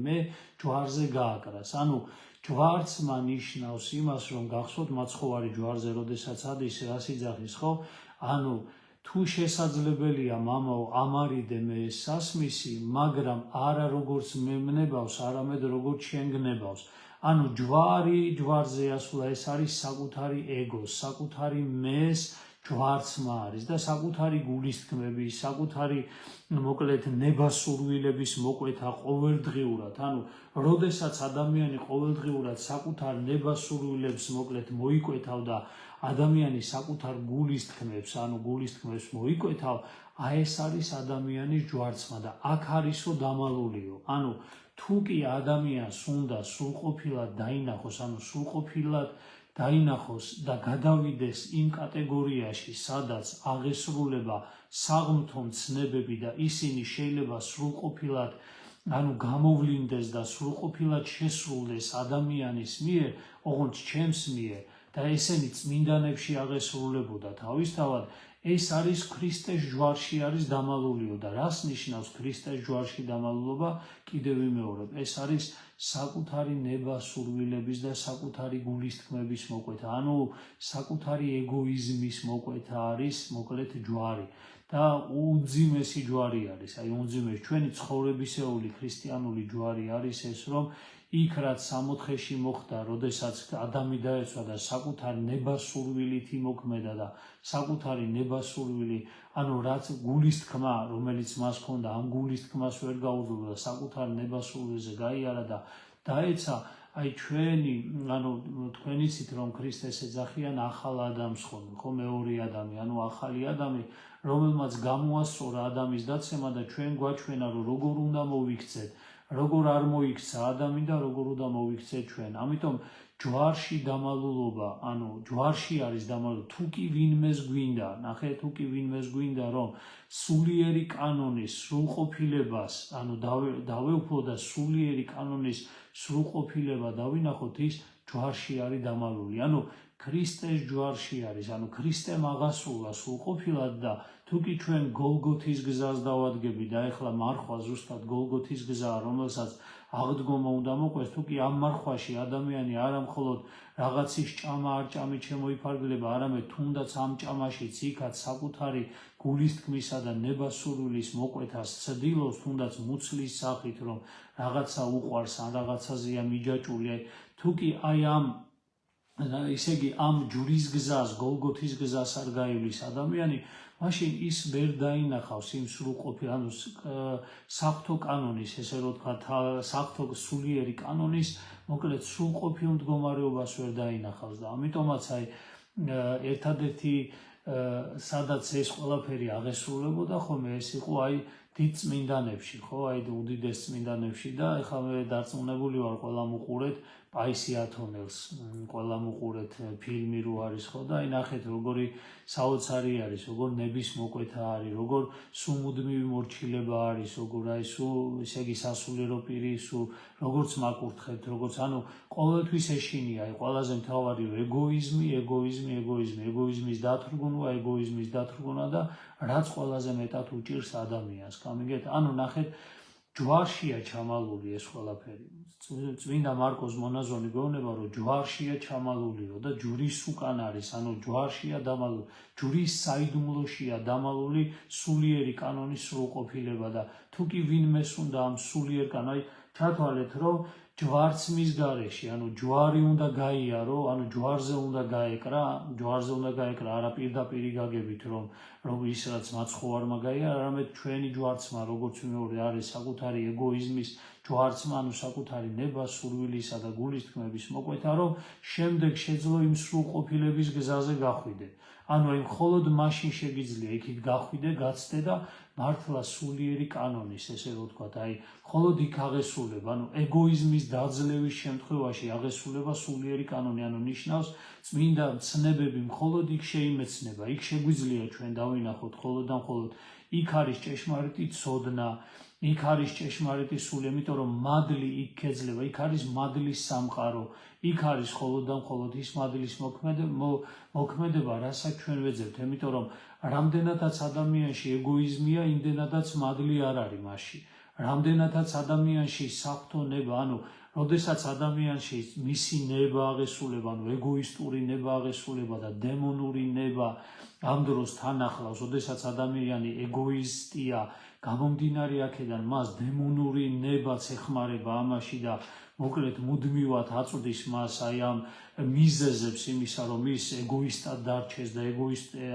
მე ჯვარზე გააკრას. ანუ ჯვარცმა ნიშნავს იმას, რომ გახსოვთ მაცხოვარი ჯვარზე, როდესაც ადის რას იძახის, ხო? ანუ თუ შესაძლებელია მამაო ამარიდე მე ეს სასმისი, მაგრამ არა როგორც მე მნებავს, არამედ როგორც შენ გნებავს. ანუ ჯვარზე ასვლა ეს არის საკუთარი ეგოს, საკუთარი მეს ჯვარცმა არის და საკუთარი გულისთქმების, საკუთარი მოკლედ ნებასურვილების მოკვეთა ყოველდღიურად. ანუ როდესაც ადამიანი ყოველდღიურად საკუთარ ნებასურვილებს მოკლედ მოიკვეთავ და ადამიანი საკუთარ გულისთქმებს, ანუ გულისთქმებს მოიკვეთავ, აი ეს არის ადამიანის ჯვარცმა და აქ არისო დამალულიო. ანუ თუ კი ადამიანს უნდა სრულყოფილად დაინახოს, ანუ სრულყოფილად დაინახოს და გადავიდეს იმ კატეგორიაში, სადაც აღესრულება საღმრთო ცნებები და ისინი შეიძლება სრულყოფილად ანუ გამოვლინდეს და სრულყოფილად შესრულდეს ადამიანის მიერ, ოღონდ ჩემს მიერ და ესენი წმინდანებში აღესრულებოდა თავისთავად, ეს არის ქრისტეს ჯვარში არის დამალულიო და რას ნიშნავს ქრისტეს ჯვარში დამალულობა? კიდევ ვიმეორებ, ეს არის საკუთარი ნებასურვილების და საკუთარი გულისთქმების მოკვეთა, ანუ საკუთარი ეგოიზმის მოკვეთა არის მოკლედ ჯვარი და უძიმესი ჯვარი არის, აი უძიმესი ჩვენი ცხოვრებისეული ქრისტიანული ჯვარი არის ეს, რომ იქ რაც სამოთხეში მოხდა, როდესაც ადამი დაეცვა და საკუთარი ნებასურვილით იმოქმედა და საკუთარი ნებასურვილი, ანუ რაც გულისთქმა, რომელიც მას ჰქონდა, ამ გულისთქმას ვერ გაუძლო და საკუთარ ნებასურვილზე გაიარა და დაეცა, აი ჩვენი, ანუ თქვენ იცით რომ ქრისტეს ეძახიან ახალ ადამიანს ხოლმე, ხო მეორე ადამი, ანუ ახალი ადამი, რომელმაც გამოასწორა ადამიანის დაცემა და ჩვენ გვაჩვენა რომ როგორ უნდა მოვიქცეთ, როგორ არ მოიქცა ადამი და როგორ უნდა მოვიქცეთ ჩვენ. ამიტომ ჯვარში დამალულობა, ანუ ჯვარში არის დამალულობა, თუ კი ვინმეს გვინდა, ნახე, თუ კი ვინმეს გვინდა რომ სულიერი კანონის სრულყოფილებას, ანუ დავეუფლო და სულიერი კანონის სრულყოფილება დავინახოთ, ის ჯვარში არის დამალული. ანუ ქრისტეს ჯვარში არის, ანუ ქრისტემ აღასრულა სრულყოფილად და თუ კი ჩვენ გოლგოთის გზას დავადგები და ეხლა მარხვა ზუსტად გოლგოთის გზაა, რომელსაც აღდგომა უნდა მოყვეს, თუ კი ამ მარხვაში ადამიანი არა მხოლოდ რაღაცის ჭამა არ ჭამით შემოიფარგლება, არამედ თუნდაც ამ ჭამაშიც იქაც საკუთარი გულისთქმისა და ნებასურვილის მოკვეთას ცდილობს, თუნდაც მუცლის სახით, რომ რაღაცა უყვარს ან რაღაცაზეა მიჯაჭული, თუ კი აი ისე იგი ამ ჯვრის გზას, გოლგოთის გზას არ გაივლის ადამიანი, მაშინ ის ვერ დაინახავს იმ სრულყოფილ, ანუ საღვთო კანონის, ესე რომ ვთქვათ, საღვთო სულიერი კანონის, მოკლედ სრულყოფილ მდგომარეობას ვერ დაინახავს და ამიტომაც აი ერთადერთი სადაც ეს ყველაფერი აღესრულებოდა ხოლმე, ეს იყო აი დიდ წმინდანებში, ხო, აი უდიდეს წმინდანებში და ეხლა მე დარწმუნებული ვარ ყველა მოყურეთ პაისი ათონელს, ყველა მოყურეთ ფილმი რო არის, ხო და აი ნახეთ როგორი საოცარი არის, როგორ ნების მოკვეთა არის, როგორ სულ მუდმივი მორჩილება არის, როგორ აი სულ ესე იგი სასულიერო პირი სულ როგორც მაკურთხებთ, როგორც ანუ ყოველთვის ეშინია, აი ყველაზე მთავარი ეგოიზმის დათრგუნა და რაც ყველაზე მეტად უჭირს ადამიანს, გამიგეთ? ანუ ნახეთ, ჯვარშია ჩამალული ეს ყველაფერი. წმინდა მარკოს მონაზონი გვეუბნება, რომ ჯვარშია ჩამალულიო და ჯვრის უკან არის, ანუ ჯვარშია დამალული, ჯვრის საიდუმლოშია დამალული სულიერი კანონის სრულყოფილება და თუ კი ვინმეს უნდა ამ სულიერ კანონს, ჩათვალეთ, რომ ჯვარცმის გარეშე, ანუ ჯვარი უნდა გაიარო, ანუ ჯვარზე უნდა გაეკრა, არა პირდაპირ გაგებით, რომ ის რაც მაცხოვარმა გაიარა, არამედ ჩვენი ჯვარცმა, როგორც მეორე არის საკუთარი ეგოიზმის ჯვარცმა, ანუ საკუთარი ნება, სურვილისა და გულის თქმების მოკვეთა, რომ შემდეგ შეძლო იმ სრულყოფილების გზაზე გახვიდე. ანუ აი მხოლოდ მაშინ შეგიძლია იქით გახვიდე, გაცდე და მართლა სულიერი კანონის, ესე რომ ვთქვათ, აი მხოლოდ იქ აღესრულება, ანუ ეგოიზმის დაძლევის შემთხვევაში აღესრულება სულიერი კანონი, ანუ ნიშნავს წმინდა ცნებები მხოლოდ იქ შეიმეცნება, იქ შეგვიძლია ჩვენ დავინახოთ მხოლოდ და მხოლოდ იქ არის ჭეშმარიტი ცოდნა, იქ არის ჭეშმარიტი სული, იმიტომ რომ მადლი იქ ეძლევა, იქ არის მადლის სამყარო, იქ არის მხოლოდ და მხოლოდ ის მადლის მოქმედება, რასაც ჩვენ ვეძებთ, იმიტომ რომ რამდენადაც ადამიანში ეგოიზმია, იმდენადაც მადლი არ არის მასში. რამდენადაც ადამიანში საფრთხო ნება, ანუ როდესაც ადამიანში მისი ნება აღესრულება, ანუ ეგოისტური ნება აღესრულება და დემონური ნება ამ დროს თან ახლავს, როდესაც ადამიანი ეგოისტია, გამომდინარე აქედან მას დემონური ნება ეხმარება ამაში და მოკლედ მუდმივად აწვდის მას აი ამ მიზეზებს იმისა, რომ ის ეგოისტად დარჩეს და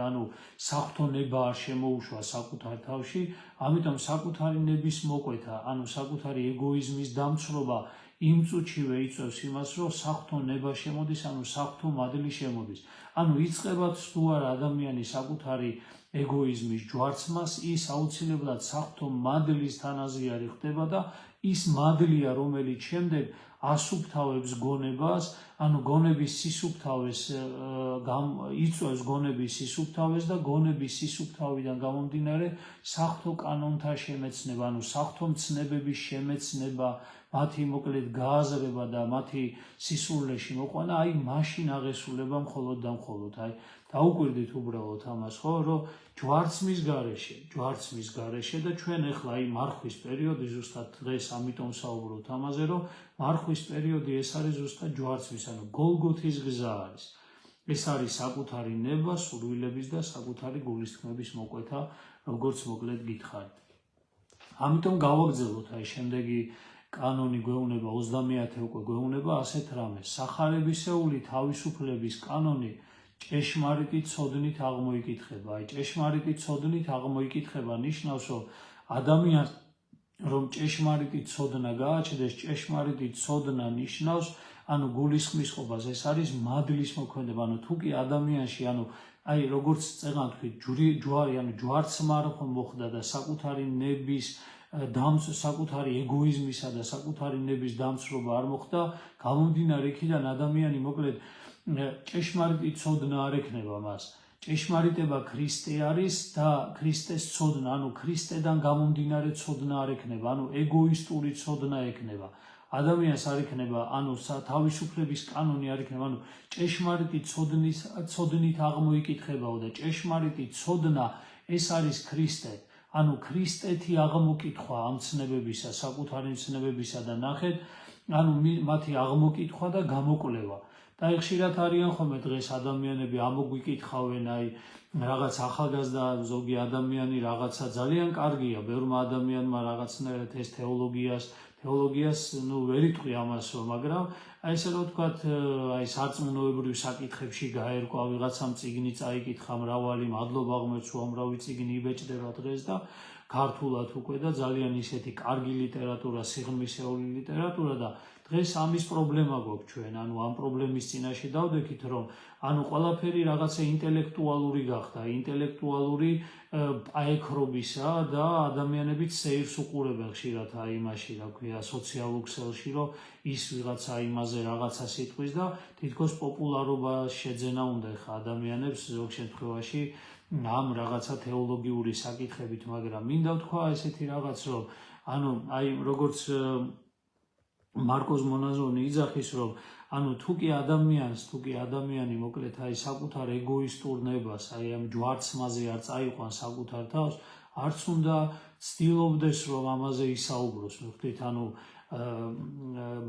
ანუ საფრთხო ნება არ შემოუშვა საკუთარ თავში, ამიტომ საკუთარი ნების მოკვეთა, ანუ საკუთარი ეგოიზმის დამცრობა იმ წუთშივე იწვევს იმას, რომ საფრთხო ნება შემოდის, ანუ საფრთხო მადლი შემოდის. ანუ იწყებათ თუ არა ადამიანი საკუთარი ეგოიზმის ჯვარცმას, ის აუცილებლად საფრთხო მადლის თანაზიარი ხდება და ის მადლია, რომელიც შემდეგ ასუფთავებს გონებას, ანუ გონების სისუფთავეს იწვევს გონების სისუფთავეს და გონების სისუფთავიდან გამომდინარე საფრთხო კანონთა შემეცნება, ანუ საფრთხო მცნებების შემეცნება, მათი მოკლედ გააზრება და მათი სისულეში მოყვანა, აი მაშინ აღესრულება მხოლოდ და მხოლოდ. აი დაუკვირდით უბრალოდ ამას, ხო, რომ ჯვარცმის გარეშე და ჩვენ ახლა აი მარხვის პერიოდი ზუსტად დღეს ამიტომ საუბრობთ ამაზე, რომ მარხვის პერიოდი ეს არის ზუსტად ჯვარცმის, ანუ გოლგოთის გზა არის. ეს არის საკუთარი ნება, სურვილების და საკუთარი გულისთქმების მოკვეთა, როგორც მოკლედ გითხარით. ამიტომ გავაგრძელოთ აი შემდეგი კანონი გვეუბნება 30-ე უკვე გვეუბნება ასეთ რამეს. სახარებისეული თავისუფლების კანონი ჭეშმარიტი ცოდნით აღმოიკითხება. აი ჭეშმარიტი ცოდნით აღმოიკითხება ნიშნავს, რომ ადამიანს რომ ჭეშმარიტი ცოდნა გააჩნდეს, ჭეშმარიტი ცოდნა ნიშნავს, ანუ გულისხმისყოფას, ეს არის მადლის მოქმედება, ანუ თუ კი ადამიანში, ანუ აი როგორც წეგან თქვით, ჯვარი, ანუ ჯვარცმა არ მოხდა და საკუთარი ნების საკუთარი ეგოიზმისა და საკუთარი ნების დამცრობა არ მოხდა, გამომდინარე იქიდან ადამიანი მოკლედ ჭეშმარიტი ცოდნა არ ექნება მას. ჭეშმარიტება ქრისტე არის და ქრისტეს ცოდნა, ანუ ქრისტედან გამომდინარე ცოდნა არ ექნება, ანუ ეგოისტური ცოდნა ექნება. ადამიანს არ ექნება, ანუ თავისუფლების კანონი არ ექნება, ანუ ჭეშმარიტი ცოდნით აღმოიკითხებაო და ჭეშმარიტი ცოდნა ეს არის ქრისტე. ანუ ქრისტეთი აღმოკითხვა ამ ცნებებისა, საკუთარი ცნებებისა და ნახეთ, ანუ მათი აღმოკითხვა და გამოკვლევა. და ხშირად არიან ხოლმე დღეს ადამიანები ამოგვიკითხავენ, აი რაღაც ახალგაზრდა ზოგი ადამიანი რაღაცა ძალიან კარგია, ბევრმა ადამიანმა რაღაცნაირად ეს თეოლოგიას ვერ იტყვი ამასო, მაგრამ აი ესე რომ ვთქვათ, აი სარწმუნოებრივ საკითხებში გაერკვა, ვიღაცამ წიგნი წაიკითხა მრავალი, მადლობა ღმერთს, უამრავი წიგნი იბეჭდება დღეს და ქართულად უკვე და ძალიან ისეთი კარგი ლიტერატურა, სიღრმისეული ლიტერატურა და დღეს ამის პრობლემა გვაქვს ჩვენ, ანუ ამ პრობლემის წინაშე დავდექით, რომ ანუ ყველაფერი რაღაცა ინტელექტუალური გახდა, ინტელექტუალური პაექრობისა და ადამიანებიც სეირს უყურებენ ხშირად აი იმაში, რა ქვია, სოციალურ ქსელში, რომ ის ვიღაცა იმაზე რაღაცა სიტყვის და თითქოს პოპულარობა შეძენა უნდა ეხა ადამიანებს ზოგ შემთხვევაში ამ რაღაცა თეოლოგიური საკითხებით, მაგრამ მინდა ვთქვა ესეთი რაღაც, რომ ანუ აი როგორც მარკოზ მონაზონი იძახის, რომ ანუ თუ კი ადამიანი მოკლედ აი საკუთარ ეგოისტურ ნებას, აი ამ ჯვარცმაზე არ წაიყვანს საკუთარ თავს, არც უნდა ცდილობდეს, რომ ამაზე ისაუბროს. ვთქვით, ანუ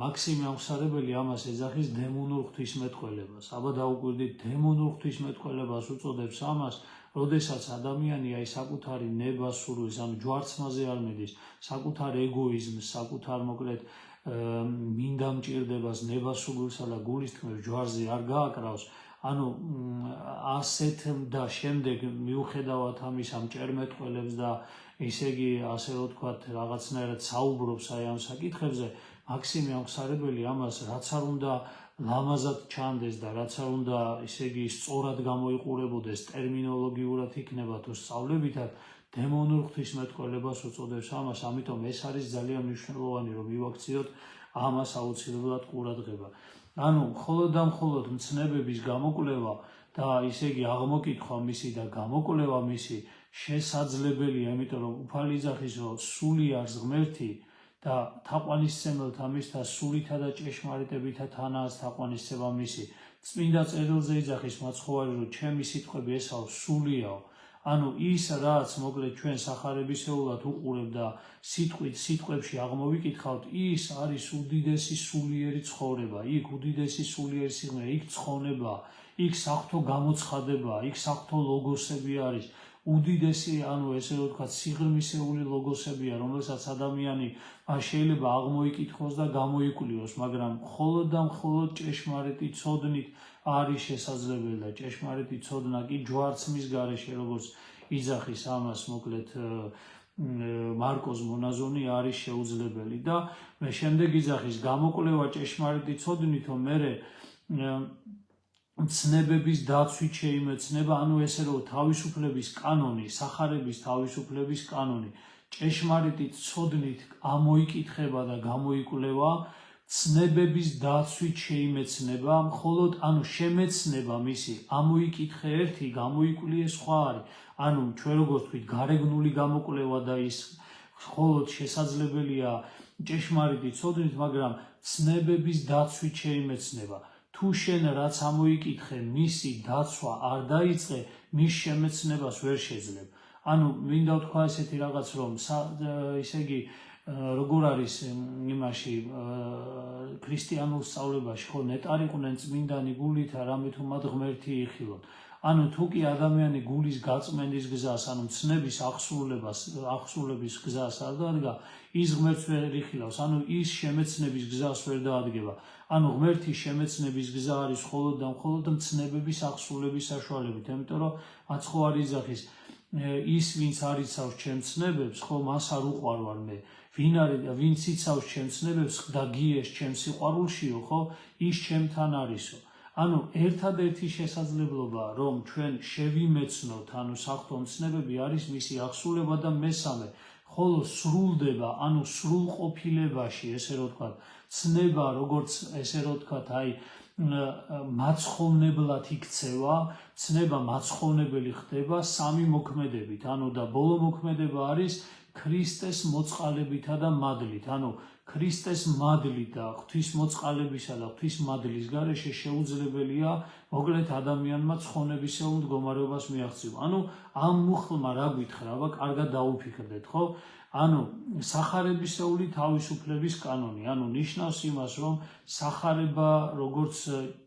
მაქსიმე აღმსარებელი ამას ეძახის დემონურ ღვთისმეტყველებას. აბა დაუკვირდით, დემონურ ღვთისმეტყველებას უწოდებს ამას, როდესაც ადამიანი აი საკუთარი ნებასურვის, ანუ ჯვარცმაზე არ მიდის, საკუთარ ეგოიზმს, საკუთარ მოკლედ მინდა მჭირდებას, ნებასურვისა და გულისთქმებს ჯვარზე არ გააკრავს, ანუ ასეთ და შემდეგ მიუხედავად ამისა მჭერმეტყველებს და ისე იგი ასე რომ ვთქვათ რაღაცნაირად საუბრობს აი ამ საკითხებზე, მაქსიმე აღმსარებელი ამას რაც არ უნდა ლამაზად ჩანდეს და რაც არ უნდა ისე იგი სწორად გამოიყურებოდეს, ტერმინოლოგიურად იქნება თუ სწავლებითად, დემონურ ღვთისმეტყველებას უწოდებს ამას, ამიტომ ეს არის ძალიან მნიშვნელოვანი, რომ მივაქციოთ ამას აუცილებლად ყურადღება. ანუ მხოლოდ და მხოლოდ მცნებების გამოკვლევა და ისე იგი აღმოკითხვა მისი და გამოკვლევა მისი შესაძლებელია, იმიტომ რომ უფალი იძახის, რომ სულიარს ღმერთი და თაყვანისმცემელთა მისთა სულითა და ჭეშმარიტებითა თანაც თაყვანისცემა მისი. წმინდა წერილზე იძახის მაცხოვარი, რომ ჩემი სიტყვები ესაო სულიაო. ანუ ის რაც მოკლედ ჩვენ სახარებისეულად უყურებ და სიტყვებში აღმოვიკითხავთ, ის არის უდიდესი სულიერი ცხოვრება, იქ უდიდესი სულიერი სიღრმე, იქ ცხონება, იქ საღვთო გამოცხადება, იქ საღვთო ლოგოსები არის, უდიდესი, ანუ ესე რომ ვთქვათ, სიღრმისეული ლოგოსებია, რომელსაც ადამიანი შეიძლება აღმოიკითხოს და გამოიკვლიოს, მაგრამ მხოლოდ და მხოლოდ ჭეშმარიტი ცოდნით არის შესაძლებელი და ჭეშმარიტი ცოდნა კი ჯვარცმის გარეშე, როგორც იძახის ამას მოკლედ მარკოზ მონაზონი არის შეუძლებელი და მე შემდეგ იძახის გამოკვლევა ჭეშმარიტი ცოდნითო მერე მცნებების დაცვით შეიმეცნება, ანუ ესე რომ თავისუფლების კანონი, სახარების თავისუფლების კანონი, ჭეშმარიტი ცოდნით ამოიკითხება და გამოიკვლევა, ცნებების დაცვით შეიმეცნება, მხოლოდ ანუ შემეცნება მისი, ამოიკითხე ერთი, გამოიკვლიე სხვა არის. ანუ ჩვენ როგორც ვთქვით, გარეგნული გამოკვლევა და ის მხოლოდ შესაძლებელია ჭეშმარიტი ცოდნით, მაგრამ ცნებების დაცვით შეიმეცნება. თუ შენ რაც ამოიკითხე, მისი დაცვა არ დაიწყე, მის შემეცნებას ვერ შეძლებ. ანუ მინდა ვთქვა ესეთი რაღაც, რომ ისე იგი როგორ არის იმაში ქრისტიანულ სწავლებაში, ხო ნეტარიყვნენ წმინდანი გულით, არამედ თუ მათ ღმერთი იხილონ. ანუ თუ კი ადამიანი გულის გაწმენდის გზას, ანუ მცნების აღსრულების გზას არ დადგა, ის ღმერთს ვერ იხილავს, ანუ ის შემეცნების გზას ვერ დაადგება. ანუ ღმერთის შემეცნების გზა არის მხოლოდ და მხოლოდ მცნებების აღსრულების საშუალებით, იმიტომ რომ მაცხოვარი იძახის, ის ვინც არ იცავს ჩემს ცნებებს, ხო მას არ უყვარვარ მე. ვინც იცავს ჩემს ცნებებს და გიეს ჩემს სიყვარულშიო, ხო ის ჩემთან არისო. ანუ ერთადერთი შესაძლებლობა, რომ ჩვენ შევიმეცნოთ, ანუ საღვთო მცნებები არის მისი აღსრულება და მესამე, ხოლო სრულდება, ანუ სრულყოფილებაში, ესე რომ ვთქვათ, ცნება, როგორც ესე რომ ვთქვათ, აი მაცხოვნებლად იქცევა, ცნება მაცხოვნებელი ხდება სამი მოქმედებით, ანუ და ბოლო მოქმედება არის ქრისტეს მოწყალებითა და მადლით, ანუ ქრისტეს მადლით და ღვთის მოწყალებისა და ღვთის მადლის გარეშე შეუძლებელია მოკლედ ადამიანმა ცხონებისეულ მდგომარეობას მიაღწიო. ანუ ამ მუხლმა რა გითხრა, აბა კარგად დაუფიქრდეთ, ხო? ანუ სახარებისეული თავისუფლების კანონი, ანუ ნიშნავს იმას, რომ სახარება როგორც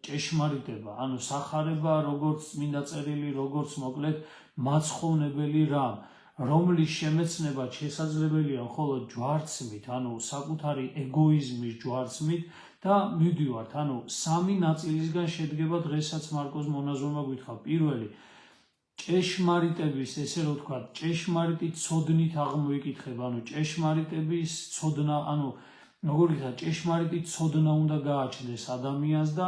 ჭეშმარიტება, ანუ სახარება როგორც წმინდა წერილი, როგორც მოკლედ მაცხოვნებელი რამ, რომლის შემეცნება შესაძლებელია მხოლოდ ჯვარცმით, ანუ საკუთარი ეგოიზმის ჯვარცმით და მივდივართ, ანუ სამი ნაწილისგან შედგება დღესაც მარკოზ მონაზონმა გითხრა. პირველი, ჭეშმარიტების, ესე რომ ვთქვა, ჭეშმარიტი ცოდნით აღმოიკითხება, ანუ ჭეშმარიტების ცოდნა, ანუ როგორ ითქვა, ჭეშმარიტი ცოდნა უნდა გააჩნდეს ადამიანს და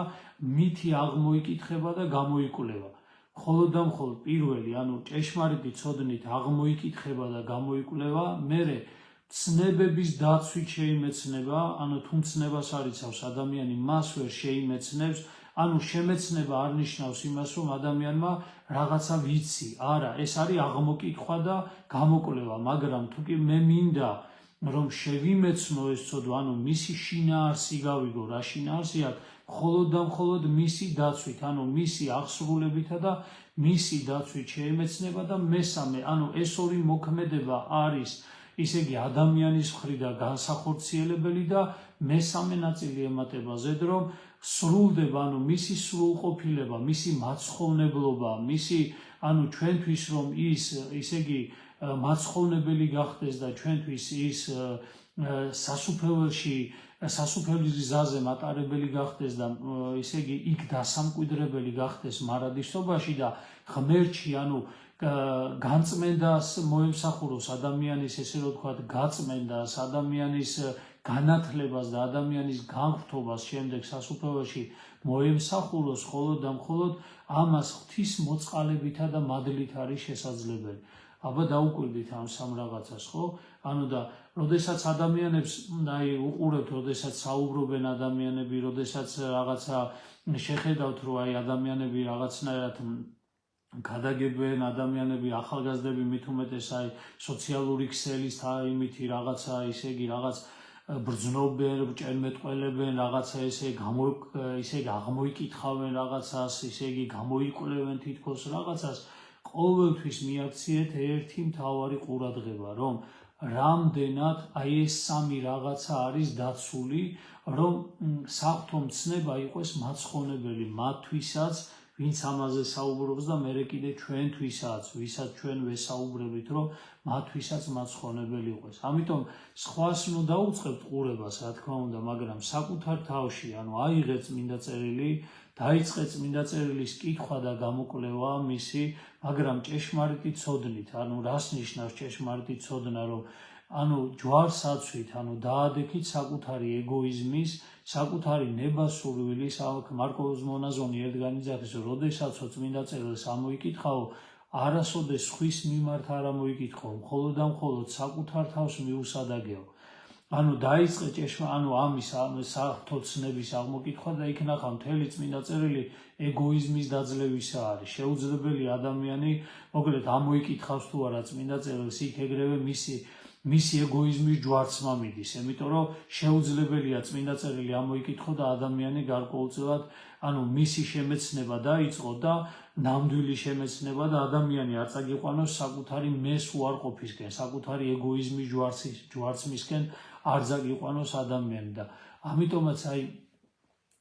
მითი აღმოიკითხება და გამოიკვლევა. მხოლოდ და მხოლოდ პირველი, ანუ ჭეშმარიტი ცოდნით აღმოიკითხება და გამოიკვლევა, მერე ცნებების დაცვით შეიმეცნება, ანუ თუ ცნებას არ იცავს ადამიანი, მას ვერ შეიმეცნებს, ანუ შემეცნება არ ნიშნავს იმას, რომ ადამიანმა რაღაცა ვიცი, არა, ეს არის აღმოკითხვა და გამოკვლევა, მაგრამ თუ კი მე მინდა რომ შევიმეცნო ეს ცოდვა, ანუ მისი შინაარსი გავიგო, რა შინაარსი აქვს, მხოლოდ და მხოლოდ მისი დაცვით, ანუ მისი აღსრულებითა და მისი დაცვით შეიმეცნება და მესამე, ანუ ეს ორი მოქმედება არის, ისე იგი ადამიანის მხრიდან განსახორციელებელი და მესამე ნაწილი ემატება ზედ, რომ სრულდება, ანუ მისი სრულყოფილება, მისი მაცხოვნებლობა, მისი, ანუ ჩვენთვის რომ ის, ისე იგი მაცხოვნებელი გახდეს და ჩვენთვის ის სასუფეველის გზაზე მატარებელი გახდეს და ისე იგი იქ დასამკვიდრებელი გახდეს მარადისობაში და ღმერთში, ანუ განწმენდას მოემსახუროს ადამიანის, ესე რომ ვთქვათ, გაწმენდას, ადამიანის განათლებას და ადამიანის განხრთობას შემდეგ სასუფეველში მოემსახუროს, მხოლოდ და მხოლოდ ამას ღვთის მოწყალებითა და მადლით არის შესაძლებელი. აბა დაუკვირდით ამ სამ რაღაცას, ხო? ანუ და როდესაც ადამიანებს უყურებთ, როდესაც საუბრობენ ადამიანები, როდესაც რაღაცა შეხედავთ, რომ აი ადამიანები რაღაცნაირად გადაგებენ, ადამიანები, ახალგაზრდები მით უმეტეს აი სოციალური ქსელის იმითი რაღაცა, ისე იგი რაღაც ბრძნობენ, ჭერმეტყველებენ, რაღაცა ესე აღმოიკითხავენ რაღაცას, ისე იგი გამოიკვლევენ თითქოს რაღაცას. ყოველთვის მიაქციეთ ერთი მთავარი ყურადღება, რომ რამდენად აი ეს სამი რაღაცა არის დაცული, რომ საღვთო მცნება იყოს მაცხოვნებელი მათთვისაც, ვინც ამაზე საუბრობს და მერე კიდე ჩვენთვისაც, ვისაც ჩვენ ვესაუბრებით, რომ მათთვისაც მაცხოვნებელი იყოს. ამიტომ სხვას ნუ დაუწყებთ ყურებას, რა თქმა უნდა, მაგრამ საკუთარ თავში, ანუ აიღეთ წმინდა წერილი, დაიწყე წმინდა წერილის კითხვა და გამოკვლევა მისი, მაგრამ ჭეშმარიტი ცოდნით, ანუ რას ნიშნავს ჭეშმარიტი ცოდნა, რომ ანუ ჯვარს აცვით, ანუ დაადექით საკუთარი ეგოიზმის, საკუთარი ნებასურვილის, მარკოზ მონაზონი ერთგან იძახის, რომ როდესაც წმინდა წერილს ამოიკითხავ, არასოდეს სხვის მიმართ არ ამოიკითხავ, მხოლოდ და მხოლოდ საკუთარ თავს მიუსადაგეო. ანუ დაიწყე ანუ ამის საღვთო ცნების აღმოკითხვა და იქ ნახავ მთელი წმინდა წერილი ეგოიზმის დაძლევისა არის. შეუძლებელი ადამიანი, მოკლედ ამოიკითხავს თუ არა წმინდა წერილს, იქ ეგრევე მისი ეგოიზმის ჯვარცმა მიდის, იმიტომ რომ შეუძლებელია წმინდა წერილი ამოიკითხო და ადამიანი გარკვეულწილად, ანუ მისი შემეცნება დაიწყო და ნამდვილი შემეცნება და ადამიანი არ წაგიყვანოს საკუთარი მეს უარყოფისკენ, საკუთარი ეგოიზმის ჯვარცმისკენ არ წაგიყვანოს ადამიანი და ამიტომაც აი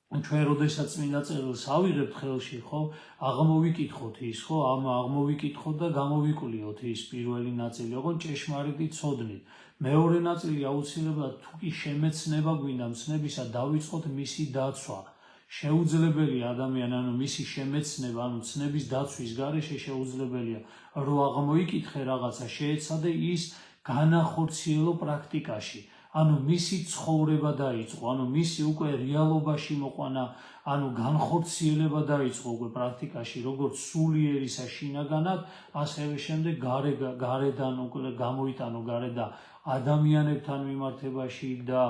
ჩვენ როდესაც წმინდა წერილს ავიღებთ ხელში, ხო, აღმოვიკითხოთ ის, ხო, აღმოვიკითხოთ და გამოვიკვლიოთ ის პირველი ნაწილი, ოღონდ ჭეშმარიტი ცოდნით. მეორე ნაწილი აუცილებლად თუ კი შემეცნება გვინდა მცნებისა, დავიწყოთ მისი დაცვა. შეუძლებელია ადამიანი, ანუ მისი შემეცნება, ანუ ცნების დაცვის გარეშე შეუძლებელია, რომ აღმოიკითხე რაღაცა, შეეცადე ის განახორციელო პრაქტიკაში. ანუ მისი ცხოვრება დაიწყო, ანუ მისი უკვე რეალობაში მოყვანა, ანუ განხორციელება დაიწყო უკვე პრაქტიკაში, როგორც სულიერისა შინაგანად, ასევე შემდეგ გარედან უკვე გამოიტანო გარედან ადამიანებთან მიმართებაში და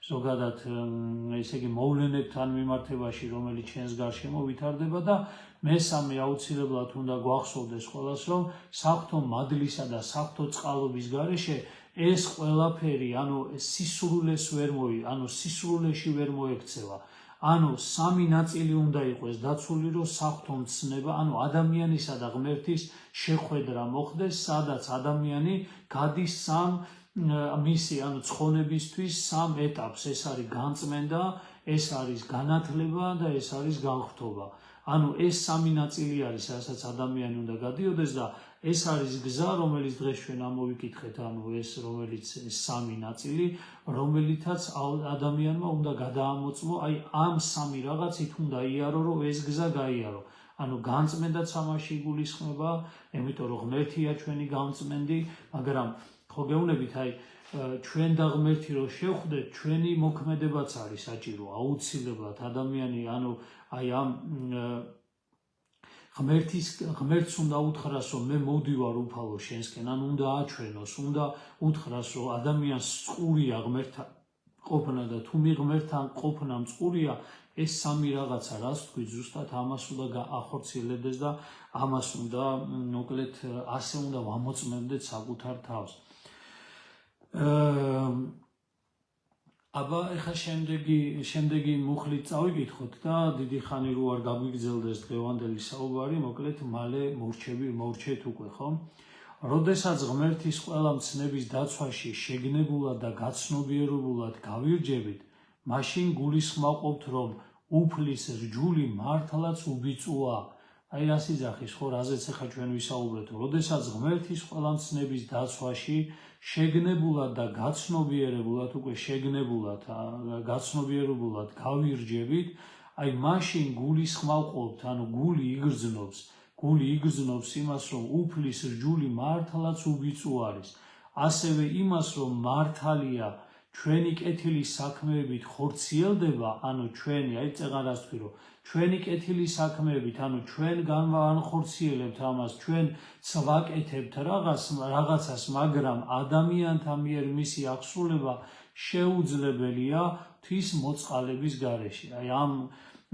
ზოგადად ესე იგი მოვლენებთან მიმართებაში, რომელიც ჩვენს გარშემო ვითარდება და მესამე აუცილებლად უნდა გვახსოვდეს ყველას, რომ საღვთო მადლისა და საღვთო წყალობის გარეშე ეს ყველაფერი, ანუ სისრულეს ანუ სისრულეში ვერ მოექცევა. ანუ სამი ნაწილი უნდა იყოს დაცული, რომ საღვთო მცნება, ანუ ადამიანისა და ღმერთის შეხვედრა მოხდეს, სადაც ადამიანი გადის მისი, ანუ ცხონებისთვის სამ ეტაპს, ეს არის განწმენდა, ეს არის განათლება და ეს არის განხრთობა. ანუ ეს სამი ნაწილი არის, რასაც ადამიანი უნდა გადიოდეს და ეს არის გზა, რომელიც დღეს ჩვენ ამოვიკითხეთ, ანუ ეს რომელიც სამი ნაწილი, რომელითაც ადამიანმა უნდა გადაამოწმო, აი ამ სამი რაღაცით უნდა იარო, რომ ეს გზა გაიარო. ანუ განწმენდაც ამაში იგულისხმება, იმიტომ რომ ღმერთია ჩვენი განწმენდი, მაგრამ ხო გეუბნებით, აი ჩვენ და ღმერთი რო შევხვდეთ, ჩვენი მოქმედებაც არის საჭირო, აუცილებლად ადამიანი, ანუ აი ამ ღმერთს უნდა უთხრას, რომ მე მოვდივარ უფალო შენსკენ, ანუ უნდა აჩვენოს, უნდა უთხრას, რომ ადამიანს წყურია ღმერთთან ყოფნა და თუ მე ღმერთთან ყოფნა მწყურია, ეს სამი რაღაცა, რაც თქვი, ზუსტად ამას უნდა ახორციელებდეს და ამას უნდა, მოკლედ, ასე უნდა ვამოწმებდეთ საკუთარ თავს. აბა ეხლა შემდეგი მუხლით წავიკითხოთ და დიდი ხანი რო არ გაგვიგრძელდეს დღევანდელი საუბარი, მოკლედ მალე მორჩეთ უკვე, ხო? როდესაც ღმერთის ყველა მცნების დაცვაში შეგნებულად და გაცნობიერებულად გავირჯებით, მაშინ გულისხმავთ, რომ უფლის რჯული მართლაც უბიწოა. აი რას იძახის, ხო, რაზეც ახლა ჩვენ ვისაუბრეთ, როდესაც ღმერთის ყველა მცნების დაცვაში შეგნებულად და გაცნობიერებულად, უკვე გაცნობიერებულად გავირჯებით, აი მაშინ გულისხმავთ, ანუ გული იგრძნობს იმას, რომ უფლის რჯული მართლაც უბიწო არის, ასევე იმას, რომ მართალია ჩვენი კეთილი საქმეებით ხორციელდება, ანუ ჩვენი, აი წეღან რას თქვი, რომ ჩვენი კეთილი საქმეებით, ანუ ჩვენ განვახორციელებთ ამას, ჩვენ ვაკეთებთ რაღაცას, მაგრამ ადამიანთა მიერ მისი აღსრულება შეუძლებელია თვის მოწყალების გარეშე. აი ამ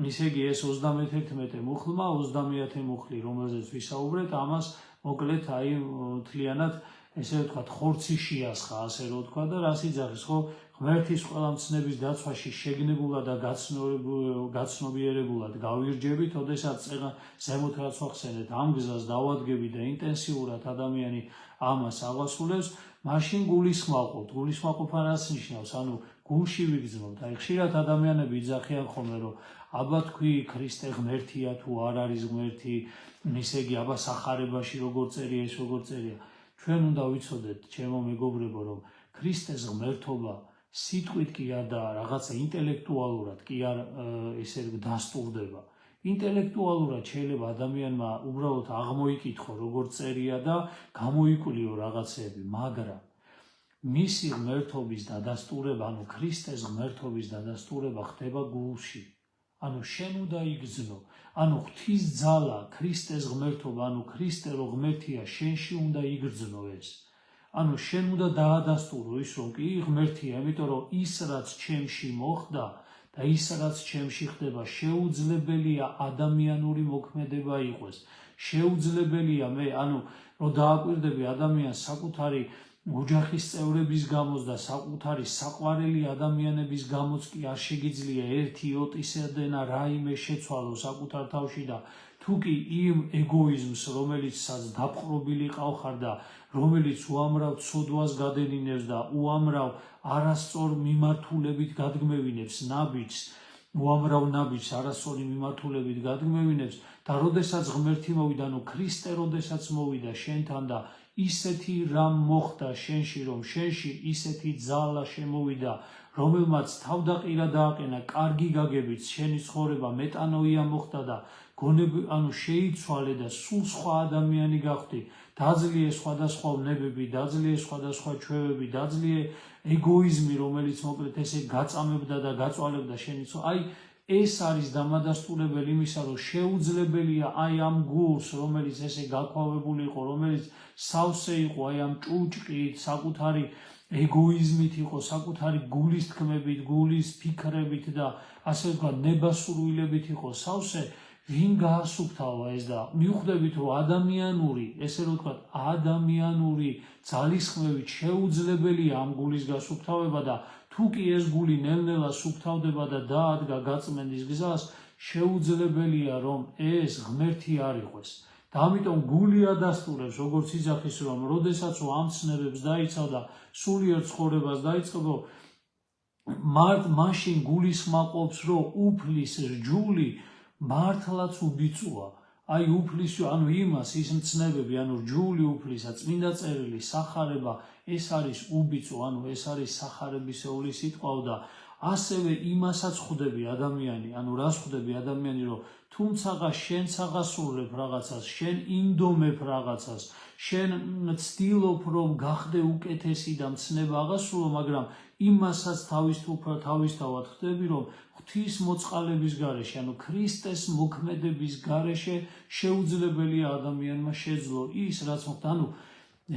ისე იგი ეს 31 მუხლმა, 30 მუხლი, რომელზეც ვისაუბრეთ, ამას მოკლედ აი მთლიანად ესე ვთქვათ, ხორცი შეასხა, ასე რომ ვთქვა და რას იძახის, ხო? ღმერთის ყველა მცნების დაცვაში შეგნებულად და გაცნობიერებულად გავირჯებით, ოდესაც ზემოთ რაც ვახსენეთ, ამ გზას დავადგებით და ინტენსიურად ადამიანი ამას აღვასრულებს, მაშინ გულისხმავთ. გულისხმაყოფა რას ნიშნავს? ანუ გულში ვიგრძნობთ. აი ხშირად ადამიანები იძახიან ხოლმე, რომ აბა თქვი ქრისტე ღმერთია თუ არ არის ღმერთი, ისე იგი აბა სახარებაში როგორ წერია, ეს როგორ წერია. ჩვენ უნდა ვიცოდეთ, ჩემო მეგობრებო, რომ ქრისტეს ღმერთობა სიტყვით კი არ და რაღაცა ინტელექტუალურად კი არ ესე დასტურდება. ინტელექტუალურად შეიძლება ადამიანმა უბრალოდ აღმოიკითხო, როგორ წერია და გამოიკვლიო რაღაცები, მაგრამ მისი ღმერთობის დადასტურება, ანუ ქრისტეს ღმერთობის დადასტურება ხდება გულში. ანუ შენ უნდა იგრძნო, ანუ ღვთის ძალა, ქრისტეს ღმერთობა, ანუ ქრისტე რო ღმერთია, შენში უნდა იგრძნო ეს. ანუ შენ უნდა დაადასტურო ის, რომ კი ღმერთია, იმიტომ რომ ის რაც ჩემში მოხდა და ის რაც ჩემში ხდება, შეუძლებელია ადამიანური მოქმედება იყოს. შეუძლებელია მე, ანუ რომ დააკვირდები ადამიანს საკუთარი ოჯახის წევრების გამოც და საკუთარი საყვარელი ადამიანების გამოც კი არ შეგიძლია ერთი ოტისადენა რაიმე შეცვალო საკუთარ თავში და თუ კი იმ ეგოიზმს, რომელიცაც დაპყრობილი ყავხარ და რომელიც უამრავ ცოდვას გადენინებს და უამრავ არასწორ მიმართულებით გადგმევინებს ნაბიჯს, უამრავ ნაბიჯს არასწორი მიმართულებით გადგმევინებს და როდესაც ღმერთი მოვიდა, ანუ ქრისტე როდესაც მოვიდა შენთან და ისეთი რამ მოხდა შენში, რომ შენში ისეთი ძალა შემოვიდა, რომელმაც თავდაყირა დააყენა კარგი გაგებით, შენი ცხოვრება მეტანოია მოხდა და გონები, ანუ შეიცვალე და სულ სხვა ადამიანი გახდი, დაძლიერე სხვადასხვა ვნებები, დაძლიერე სხვადასხვა ჩვევები, დაძლიერე ეგოიზმი, რომელიც მოკლედ ესე გაწამებდა და გაწვალებდა შენი ცხოვრება. აი ეს არის დამადასტურებელი იმისა, რომ შეუძლებელია აი ამ გულს, რომელიც ესე გაქვავებული იყო, რომელიც სავსე იყო აი ამ ჭუჭყით, საკუთარი ეგოიზმით იყო, საკუთარი გულის თქმებით, გულის ფიქრებით და ასე ვთქვათ, ნებასურვილებით იყო სავსე, ვინ გაასუფთავა ეს და მიუხვდებით, რომ ადამიანური, ესე რომ ვთქვათ, ადამიანური ძალისხმევით შეუძლებელია ამ გულის გასუფთავება და თუ კი ეს გული ნელ-ნელა სუფთავდება და დაადგა გაწმენდის გზას, შეუძლებელია, რომ ეს ღმერთი არ იყოს. და ამიტომ გული ადასტურებს, როგორც იძახის, რომ როდესაც ამ ცნებებს დაიცავდა, სულიერ ცხოვრებას დაიწყო, მაშინ გულისხმავთ, რომ უფლის რჯული მართლაც უბიწოა. აი უფლის, ანუ იმას ის მცნებები, ანუ რჯული უფლისა, წმინდა წერილი, სახარება, ეს არის უბიწო, ანუ ეს არის სახარებისეული სიტყვა და ასევე იმასაც ხვდები ადამიანი, ანუ რას ხვდები ადამიანი, რომ თუმცაღა შენ აღასრულებ რაღაცას, შენ ინდომებ რაღაცას, შენ ცდილობ რომ გახდე უკეთესი და მცნება აღასრულო, მაგრამ იმასაც თავისთავად ხვდები, რომ ღვთის მოწყალების გარეშე, ანუ ქრისტეს მოქმედების გარეშე შეუძლებელია ადამიანმა შეძლო ის, რაც მოხდა, ანუ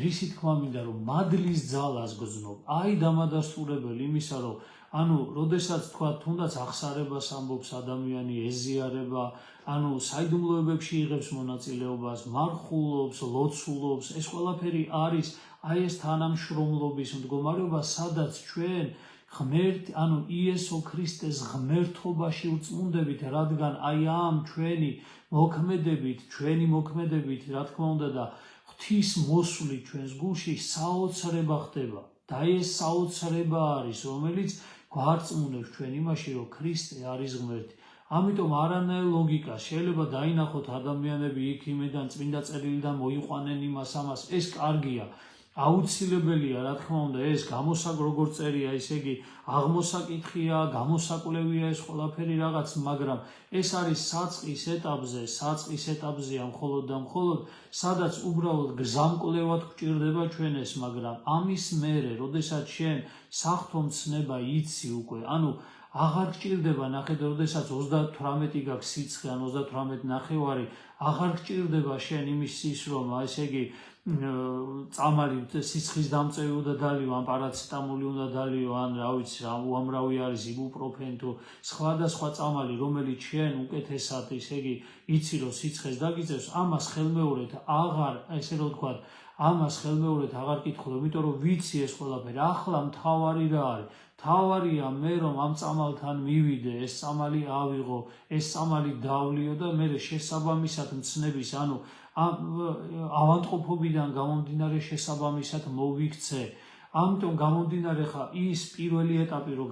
რისი თქმა მინდა, რომ მადლის ძალას გრძნობ. აი დამადასტურებელი იმისა, რომ ანუ როდესაც თქვა თუნდაც აღსარებას ამბობს ადამიანი, ეზიარება, ანუ საიდუმლოებებში იღებს მონაწილეობას, მარხულობს, ლოცულობს, ეს ყველაფერი არის აი ეს თანამშრომლობის მდგომარეობა, სადაც ჩვენ ანუ იესო ქრისტეს ღმერთობაში ვწმუნდებით, რადგან აი ამ ჩვენი მოქმედებით, რა თქმა უნდა და ღვთის მოსვლით ჩვენს გულში საოცრება ხდება და ეს საოცრება არის, რომელიც გვარწმუნებს ჩვენ იმაში, რომ ქრისტე არის ღმერთი. ამიტომ არანაირ ლოგიკას შეიძლება დაინახოთ ადამიანები იქ იმედან წმინდა წერილიდან მოიყვანენ იმას ამას, ეს კარგია, აუცილებელია, რა თქმა უნდა, ეს როგორც წერია, ისე იგი აღმოსაკითხია, გამოსაკვლევია ეს ყველაფერი რაღაც, მაგრამ ეს არის საწყის ეტაპზეა მხოლოდ და მხოლოდ, სადაც უბრალოდ გზამკვლევად გვჭირდება ჩვენ ეს, მაგრამ ამის მერე, როდესაც შენ საღვთო მცნება იცი უკვე, ანუ აღარ გჭირდება, ნახეთ, როდესაც 38 გაქვს სიცხე ან 38 ნახევარი, აღარ გჭირდება შენ იმის ის, რომ ესე იგი წამალი სიცხის დამწევი უნდა დალიო, ან პარაცეტამოლი უნდა დალიო, ან რა ვიცი რა უამრავი არის იბუპროფენი თუ სხვადასხვა წამალი, რომელიც შენ უკეთესად ესე იგი იცი რომ სიცხეს დაგიწევს, ამას ხელმეორედ აღარ ესე რომ ვთქვათ, ამას ხელმეორედ აღარ კითხულობ, იმიტომ რომ ვიცი ეს ყველაფერი. ახლა მთავარი რა არის? მთავარია მე რომ ამ წამალთან მივიდე, ეს წამალი ავიღო, ეს წამალი დავლიო და მე შესაბამისად მცნების, ანუ ავანტყოფობიდან გამომდინარე შესაბამისად მოვიქცე. ამიტომ გამომდინარე ხა ის პირველი ეტაპი რომ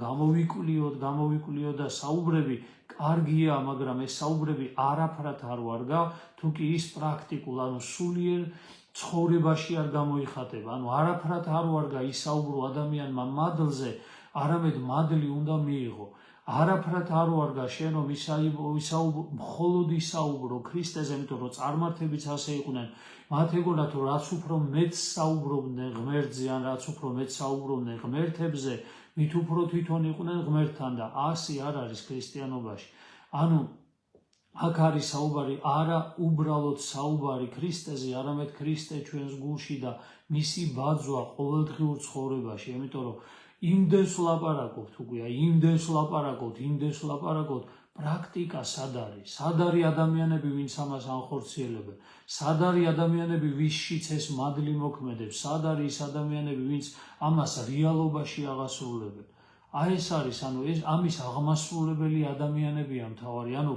გამოვიკვლიო და საუბრები კარგია, მაგრამ ეს საუბრები არაფრად არ ვარგა, თუკი ის პრაქტიკულ, ანუ სულიერ ცხოვრებაში არ გამოიხატება. ანუ არაფრად არ ვარგა ისაუბრო ადამიანმა მადლზე, არამედ მადლი უნდა მიიღო. არაფრად არ ვარგა შენ რომ მხოლოდ ისაუბრო ქრისტეზე, იმიტომ რომ წარმართებიც ასე იყვნენ, მათ ეგონა თუ რაც უფრო მეც საუბრობდნენ ღმერთზე, ან რაც უფრო მეც საუბრობდნენ ღმერთებზე, მით უფრო თვითონ იყვნენ ღმერთთან და ასე არ არის ქრისტიანობაში. ანუ აქ არის საუბარი არა უბრალოდ საუბარი ქრისტეზე, არამედ ქრისტე ჩვენს გულში და მისი ბაძვა ყოველდღიურ ცხოვრებაში, იმიტომ რომ იმდენს ვლაპარაკობთ უკვე, იმდენს ვლაპარაკობთ, პრაქტიკა სად არის? სად არის ადამიანები, ვინც ამას ანხორციელებენ? სად არის ადამიანები, ვისშიც ეს მადლი მოქმედებს? სად არის ის ადამიანები, ვინც ამას რეალობაში აღასრულებენ? აი ეს არის, ანუ ეს ამის აღმასრულებელი ადამიანებია მთავარი, ანუ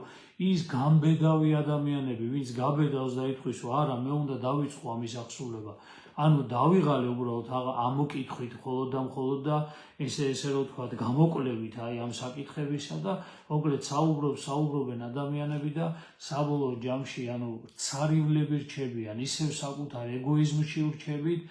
ის გამბედავი ადამიანები, ვინც გაბედავს და იტყვის, არა, მე უნდა დავიწყო ამის აღსრულება. ანუ დავიღალე უბრალოდ ამოკითხვით მხოლოდ და ესე რომ ვთქვათ, გამოკვლევით აი ამ საკითხებისა და მოკლედ საუბრობენ ადამიანები და საბოლოო ჯამში ანუ ცარივლები რჩებიან, ისევ საკუთარ ეგოიზმში ვრჩებით,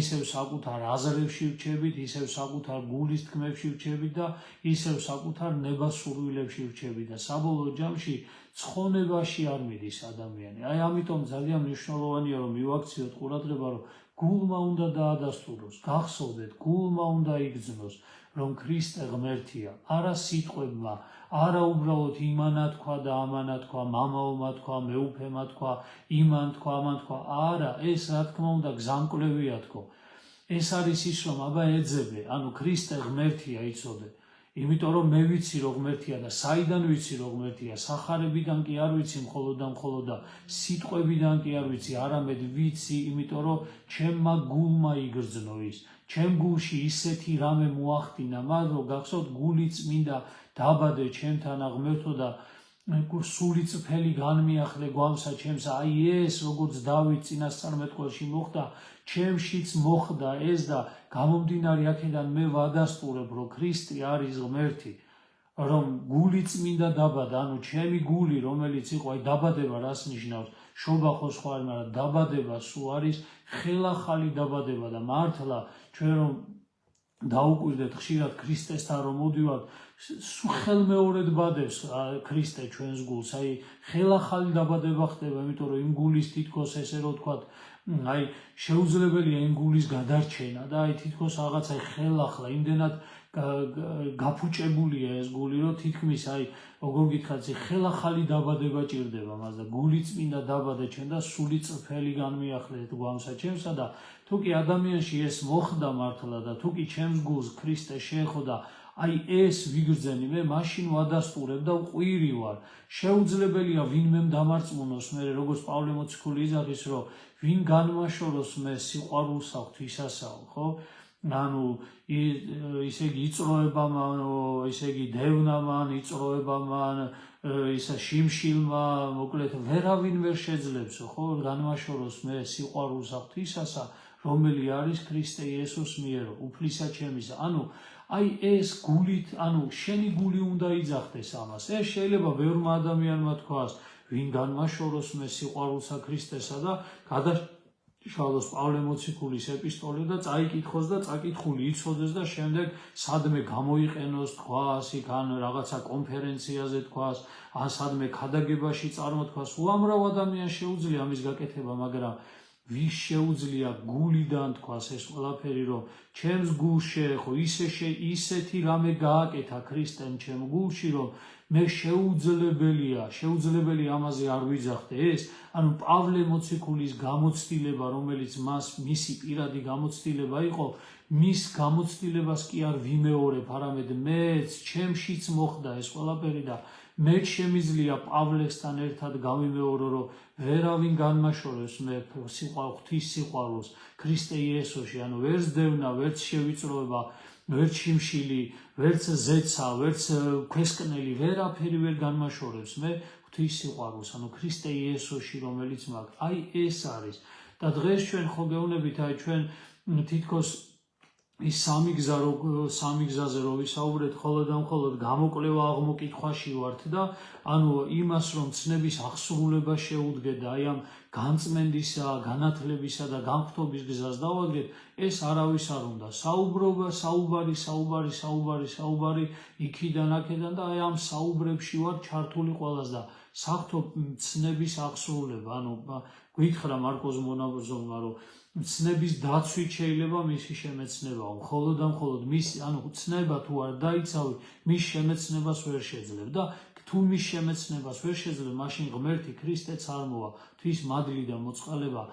ისევ საკუთარ აზრებში ვრჩებით, ისევ საკუთარ გულის თქმებში ვრჩებით და ისევ საკუთარ ნებასურვილებში ვრჩებით და საბოლოო ჯამში ცხონებაში არ მიდის ადამიანი. აი ამიტომ ძალიან მნიშვნელოვანია რომ მივაქციოთ ყურადღება, რომ გულმა უნდა დაადასტუროს, გახსოვდეთ, გულმა უნდა იგრძნოს, რომ ქრისტე ღმერთია, არა სიტყვებმა, არა უბრალოდ იმანა თქვა და ამანა თქვა, მამაომა თქვა, მეუფემა თქვა, იმან თქვა, ამან თქვა, არა, ეს რა თქმა უნდა გზამკვლევია თქო. ეს არის ის, რომ აბა ეძებე, ანუ ქრისტე ღმერთია იცოდე. იმიტომ რომ მე ვიცი რომ ღმერთია და საიდან ვიცი რომ ღმერთია, სახარებიდან კი არ ვიცი მხოლოდ და სიტყვებიდან კი არ ვიცი, არამედ ვიცი, იმიტომ რომ ჩემმა გულმა იგრძნო ის, ჩემ გულში ისეთი რამე მოახდინა, მაგრამ გახსოვთ გული წმინდა დაბადე ჩემთან ღმერთო და სული წფელი განმიახლე გვამსა ჩემს, აი ეს როგორც დავით წინასწარმეტყველში მოხდა, ჩემშიც მოხდა ეს და გამომდინარე აქედან მე ვადასტურებ, რომ ქრისტე არის ღმერთი, რომ გული წმინდა დაბადა, ანუ ჩემი გული, რომელიც იყო, აი დაბადება რას ნიშნავს? შობა ხო სხვა არის, მაგრამ დაბადება სულ არის ხელახალი დაბადება და მართლა ჩვენ რომ დაუკვირდეთ ხშირად ქრისტესთან რომ მოდივართ ხელმეორედ ბადებს ქრისტე ჩვენს გულს აი ხელახალი დაბადება ხდება იმიტომ რომ იმ გულის თითქოს ესე რომ ვთქვათ აი შეუძლებელია იმ გულის გადარჩენა და აი თითქოს რაღაცა ხელახლა იმდენად გაფუჭებულია ეს გული რომ თითქმის აი როგორ გითხრათ ხელახალი დაბადება ჭირდება მას და გული წმინდა დაბადე ჩვენ და სული წრფელი განმიახლეთ გვამსა ჩემსა და თუ კი ადამიანში ეს მოხდა მართლა და თუ კი ჩემს გულს ქრისტე შეეხოდა აი ეს ვიგრძენი მე მაშინ ვადასტურებ და ვყვირი ვარ შეუძლებელია ვინმე დამარწმუნოს მე როგორც პავლე მოციქული იძახის რომ ვინ განმაშოროს მე სიყვარულსა ღვთისასაო ხო ანუ ისე იგი იწროება მან ისე იგი დევნა მან იწროება მან ისა შიმშილმა მოკლედ ვერავინ ვერ შეძლებსო ხო განმაშოროს მე სიყვარულსა ღვთისასა რომელი არის ქრისტე იესოს მიერო უფლისა ჩემისა ანუ აი ეს გულით ანუ შენი გული უნდა იძახდეს ამას ეს შეიძლება ბევრმა ადამიანმა თქვას ვინ განმაშოროს მე სიყვარულსა ქრისტესა და გადაშალოს პავლე მოციქულის ეპისტოლე და წაიკითხოს და წაკითხული იცოდეს და შემდეგ სადმე გამოიყენოს თქვას იქ ან რაღაცა კონფერენციაზე თქვას ან სადმე ქადაგებაში წარმოთქვას უამრავ ადამიანს შეუძლია ამის გაკეთება მაგრამ ვის შეუძლია გულიდან თქვას ეს ყველაფერი რომ ჩემს გულს შეეხო ისეთი რამე გააკეთა ქრისტემ ჩემ გულში რომ მე შეუძლებელია ამაზე არ ვიძახდე ეს ანუ პავლე მოციქულის გამოცდილება რომელიც მისი პირადი გამოცდილება იყო მის გამოცდილებას კი არ ვიმეორებ არამედ მეც ჩემშიც მოხდა ეს ყველაფერი და მე შემიძლია პავლესთან ერთად გავიმეორო რომ ვერავინ განმაშორებს მე ღვთის სიყვარულს ქრისტე იესოში ანუ ვერც დევნა ვერც შევიწროება ვერც შიმშილი ვერც ზეცა ვერც ქვესკნელი ვერაფერი ვერ განმაშორებს მე ღვთის სიყვარულს ანუ ქრისტე იესოში რომელიც მაქვს აი ეს არის და დღეს ჩვენ ხო გეუბნებით აი ჩვენ თითქოს ის სამი გზაზე რომ ვისაუბრეთ ხოლოდ და მხოლოდ გამოკლევა აღმოკითხვაში ვართ და ანუ იმას რომ ცნების აღსრულება შეუდგეთ და აი ამ განწმენდისა, განათლებისა და განხრთობის გზას დავადგეთ, ეს არავის არ უნდა. საუბარი იქიდან აქედან და აი ამ საუბრებში ვარ ჩართული ყველას და საღვთო ცნების აღსრულება. ანუ გითხრა მარკოზ მონაზონმა რომ ცნების დაცვით შეიძლება მისი შემეცნებაო, მხოლოდ და მხოლოდ მის ანუ ცნება თუ არ დაიცავი, მის შემეცნებას ვერ შეძლებ და თუ მის შემეცნებას ვერ შეძლებ, მაშინ ღმერთი ქრისტეც არ მოვა, თვის მადლი და მოწყალება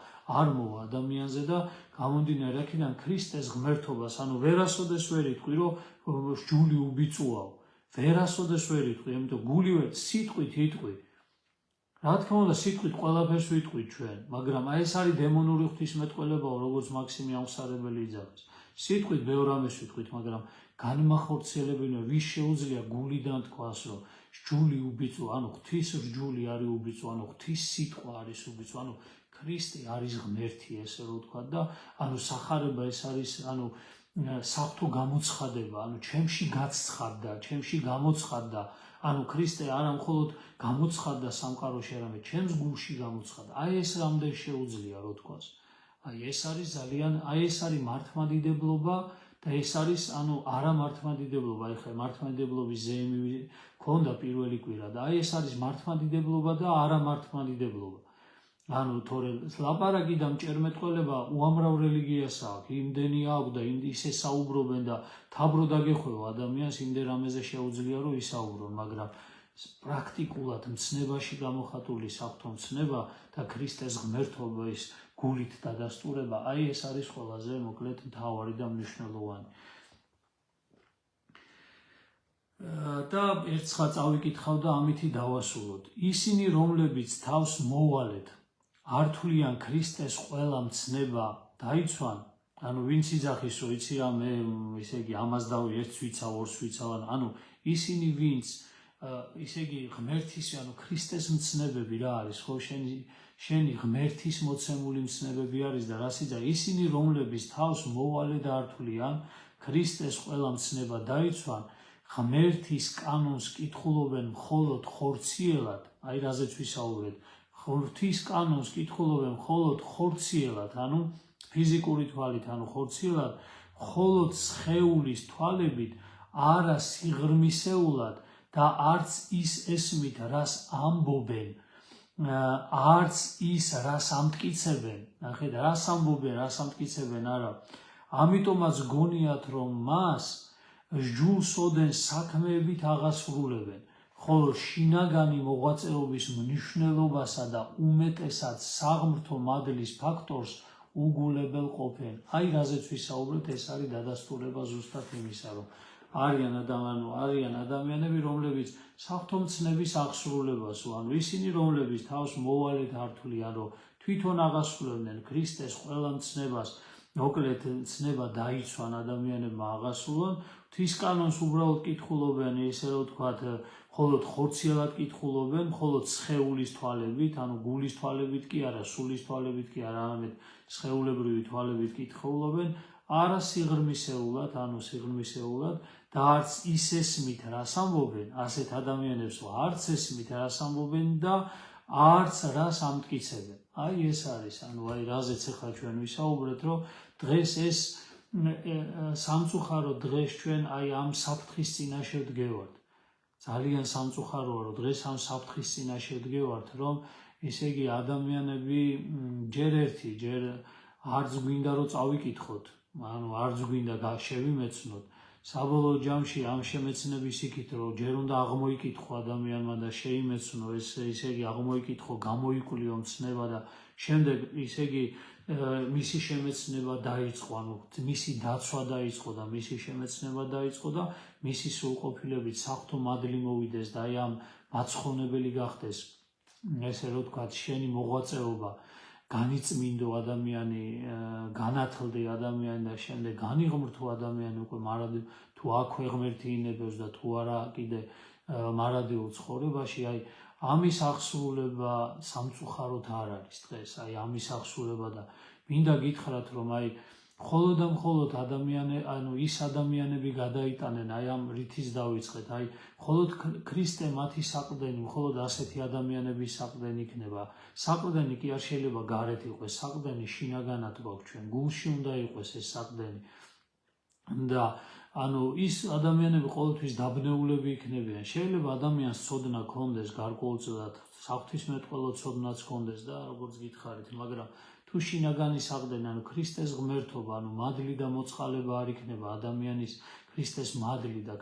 არ მოვა ადამიანზე და გამომდინარე აქედან ქრისტეს ღმერთობას, ანუ ვერასოდეს ვერ იტყვი, რომ ჯული უბიწუაო. ვერასოდეს ვერ იტყვი, იმიტომ გულივე სიტყვით იტყვი. რა თქმა უნდა, სიტყვით ყველაფერს ვიტყვით ჩვენ, მაგრამ აი ეს არის დემონური ღვთისმეტყველებაო, როგორც მაქსიმე აღმსარებელი იძახის. სიტყვით ბევრ ამას ვიტყვით, მაგრამ განმახორციელებელია ვის შეუძლია გულიდან თქვას, რომ ჯული უბიწო, ანუ ღვთის ჯული არის უბიწო, ანუ ღვთის სიტყვა არის უბიწო, ანუ ქრისტე არის ღმერთი, ესე რომ ვთქვა და ანუ სახარება ეს არის, ანუ საღვთო გამოცხადება, ანუ ჩემში გაცხადდა, ჩემში გამოცხადდა, ანუ ქრისტე არა მხოლოდ გამოცხადდა სამყაროში, არამედ ჩემს გულში გამოცხადდა. აი ეს რამდენ შეუძლია რო თქვას. აი ეს არის ძალიან, აი ეს არის მართლმადიდებლობა და ეს არის ანუ არა მართლმადიდებლობა, ეხლა მართლმადიდებლობის ზეიმი ქონდა პირველი კვირა და აი ეს არის მართლმადიდებლობა და არა მართლმადიდებლობა. ანუ თორე ლაპარაკი და მჭერმეტყველება უამრავ რელიგიას აქვს, იმდენი აქვს და ისე საუბრობენ და თაბრო დაგეხვევა ადამიანს იმდენ რამეზე შეუძლია რომ ისაუბრონ, მაგრამ პრაქტიკულად მცნებაში გამოხატული საღვთო მცნება და ქრისტეს ღმერთობის გულით დადასტურება, აი ეს არის ყველაზე მოკლედ მთავარი და მნიშვნელოვანი. და ერთხელ წავიკითხავ და ამითი დავასრულოთ. ისინი რომლებიც თავს მოვალეთ არ თვლიან ქრისტეს ყველა მცნება დაიცვან, ანუ ვინც იძახის რომ იცი რა მე ისე იგი ამას დავი ერთს ვიცავ, ორს ვიცავ, ანუ ისინი ვინც ისე იგი ღმერთის, ანუ ქრისტეს მცნებები რა არის, ხო შენი ღმერთის მოცემული მცნებები არის და რას იძახი, ისინი რომლებიც თავს მოვალედ არ თვლიან ქრისტეს ყველა მცნება დაიცვან, ღმერთის კანონს კითხულობენ მხოლოდ ხორციელად, აი რაზეც ვისაუბრეთ, ღვთის კანონს კითხულობენ მხოლოდ ხორციელად, ანუ ფიზიკური თვალით, ანუ ხორციელად, ხოლო სხეულის თვალებით არა სიღრმისეულად და არც ის ესმით, რას ამბობენ, არც ის, რას ამტკიცებენ. ნახეთ, რას ამბობენ, რას ამტკიცებენ, არა. ამიტომაც გონიათ, რომ მას სჯულს ოდენ საქმეებით აღასრულებენ, ხოლო შინაგანი მოღვაწეობის მნიშვნელობასა და უმეტესად საღმრთო მადლის ფაქტორს უგულებელ ყოფენ. აი, რაზეც ვისაუბრეთ, ეს არის დადასტურება ზუსტად იმისა, რომ არიან ადამიანები, რომლებიც საღვთო მცნების აღსრულებას, ანუ ისინი, რომლებიც თავს მოვალედ ართულიან, რომ თვითონ აღასრულებდნენ ქრისტეს ყველა მცნებას, მოკლედ მცნება დაიცვან ადამიანებმა აღასრულონ, ღვთის კანონს უბრალოდ კითხულობენ, ესე რომ ვთქვათ, მხოლოდ ხორციელად კითხულობენ, მხოლოდ სხეულის თვალებით, ანუ გულის თვალებით კი არა, სულის თვალებით კი არა, არამედ სხეულებრივი თვალებით კითხულობენ, არა სიღრმისეულად, ანუ სიღრმისეულად და არც ის ესმით, რას ამბობენ, ასეთ ადამიანებს არც ესმით, რას ამბობენ და არც რას ამტკიცებენ. აი ეს არის, ანუ აი რაზეც ახლა ჩვენ ვისაუბრეთ, რომ დღეს ეს სამწუხარო დღეს ჩვენ აი ამ საფრთხის წინაშე ვდგევართ. ძალიან სამწუხაროა, რომ დღეს ამ საფრთხის წინაშე ვდგევართ, რომ ესე იგი ადამიანები ჯერ არც გვინდა რომ წავიკითხოთ, ანუ არც გვინდა შევიმეცნოთ. საბოლოო ჯამში ამ შემეცნების იქით, რომ ჯერ უნდა აღმოიკითხო ადამიანმა და შეიმეცნო, ესე იგი აღმოიკითხო, გამოიკვლიო მცნება და შემდეგ ესე იგი მისი შემეცნება დაიწყო, ანუ მისი დაცვა დაიწყო და მისი შემეცნება დაიწყო და მისი სრულყოფილებით საღვთო მადლი მოვიდეს და აი ამ მაცხოვნებელი გახდეს, ესე რომ ვთქვათ, შენი მოღვაწეობა, განიწმინდო ადამიანი, განათლდე ადამიანი და შემდეგ განიღმრთო ადამიანი უკვე მარადი თუ აქვე ღმერთი ინებებს და თუ არა კიდე მარადიულ ცხოვრებაში, აი ამის აღსრულება სამწუხაროდ არ არის დღეს, აი ამის აღსრულება და მინდა გითხრათ, რომ აი მხოლოდ და მხოლოდ ის ადამიანები გადაიტანენ, აი ამ რითიც დავიწყეთ, აი მხოლოდ ქრისტე მათი საყრდენი, მხოლოდ ასეთი ადამიანების საყრდენი იქნება. საყრდენი კი არ შეიძლება გარეთ იყოს, საყრდენი შინაგანად გვაქვს ჩვენ, გულში უნდა იყოს ეს საყრდენი. და ანუ ის ადამიანები ყოველთვის დაბნეულები იქნებიან. შეიძლება ადამიანს ცოდნა ქონდეს გარკვეულწილად, საღვთისმეტყველო ცოდნაც ქონდეს და როგორც გითხარით, მაგრამ თუ შინაგანი საყრდენი, ანუ ქრისტეს ღმერთობა, ანუ მადლი და მოწყალება არ იქნება ადამიანის, ქრისტეს მადლი და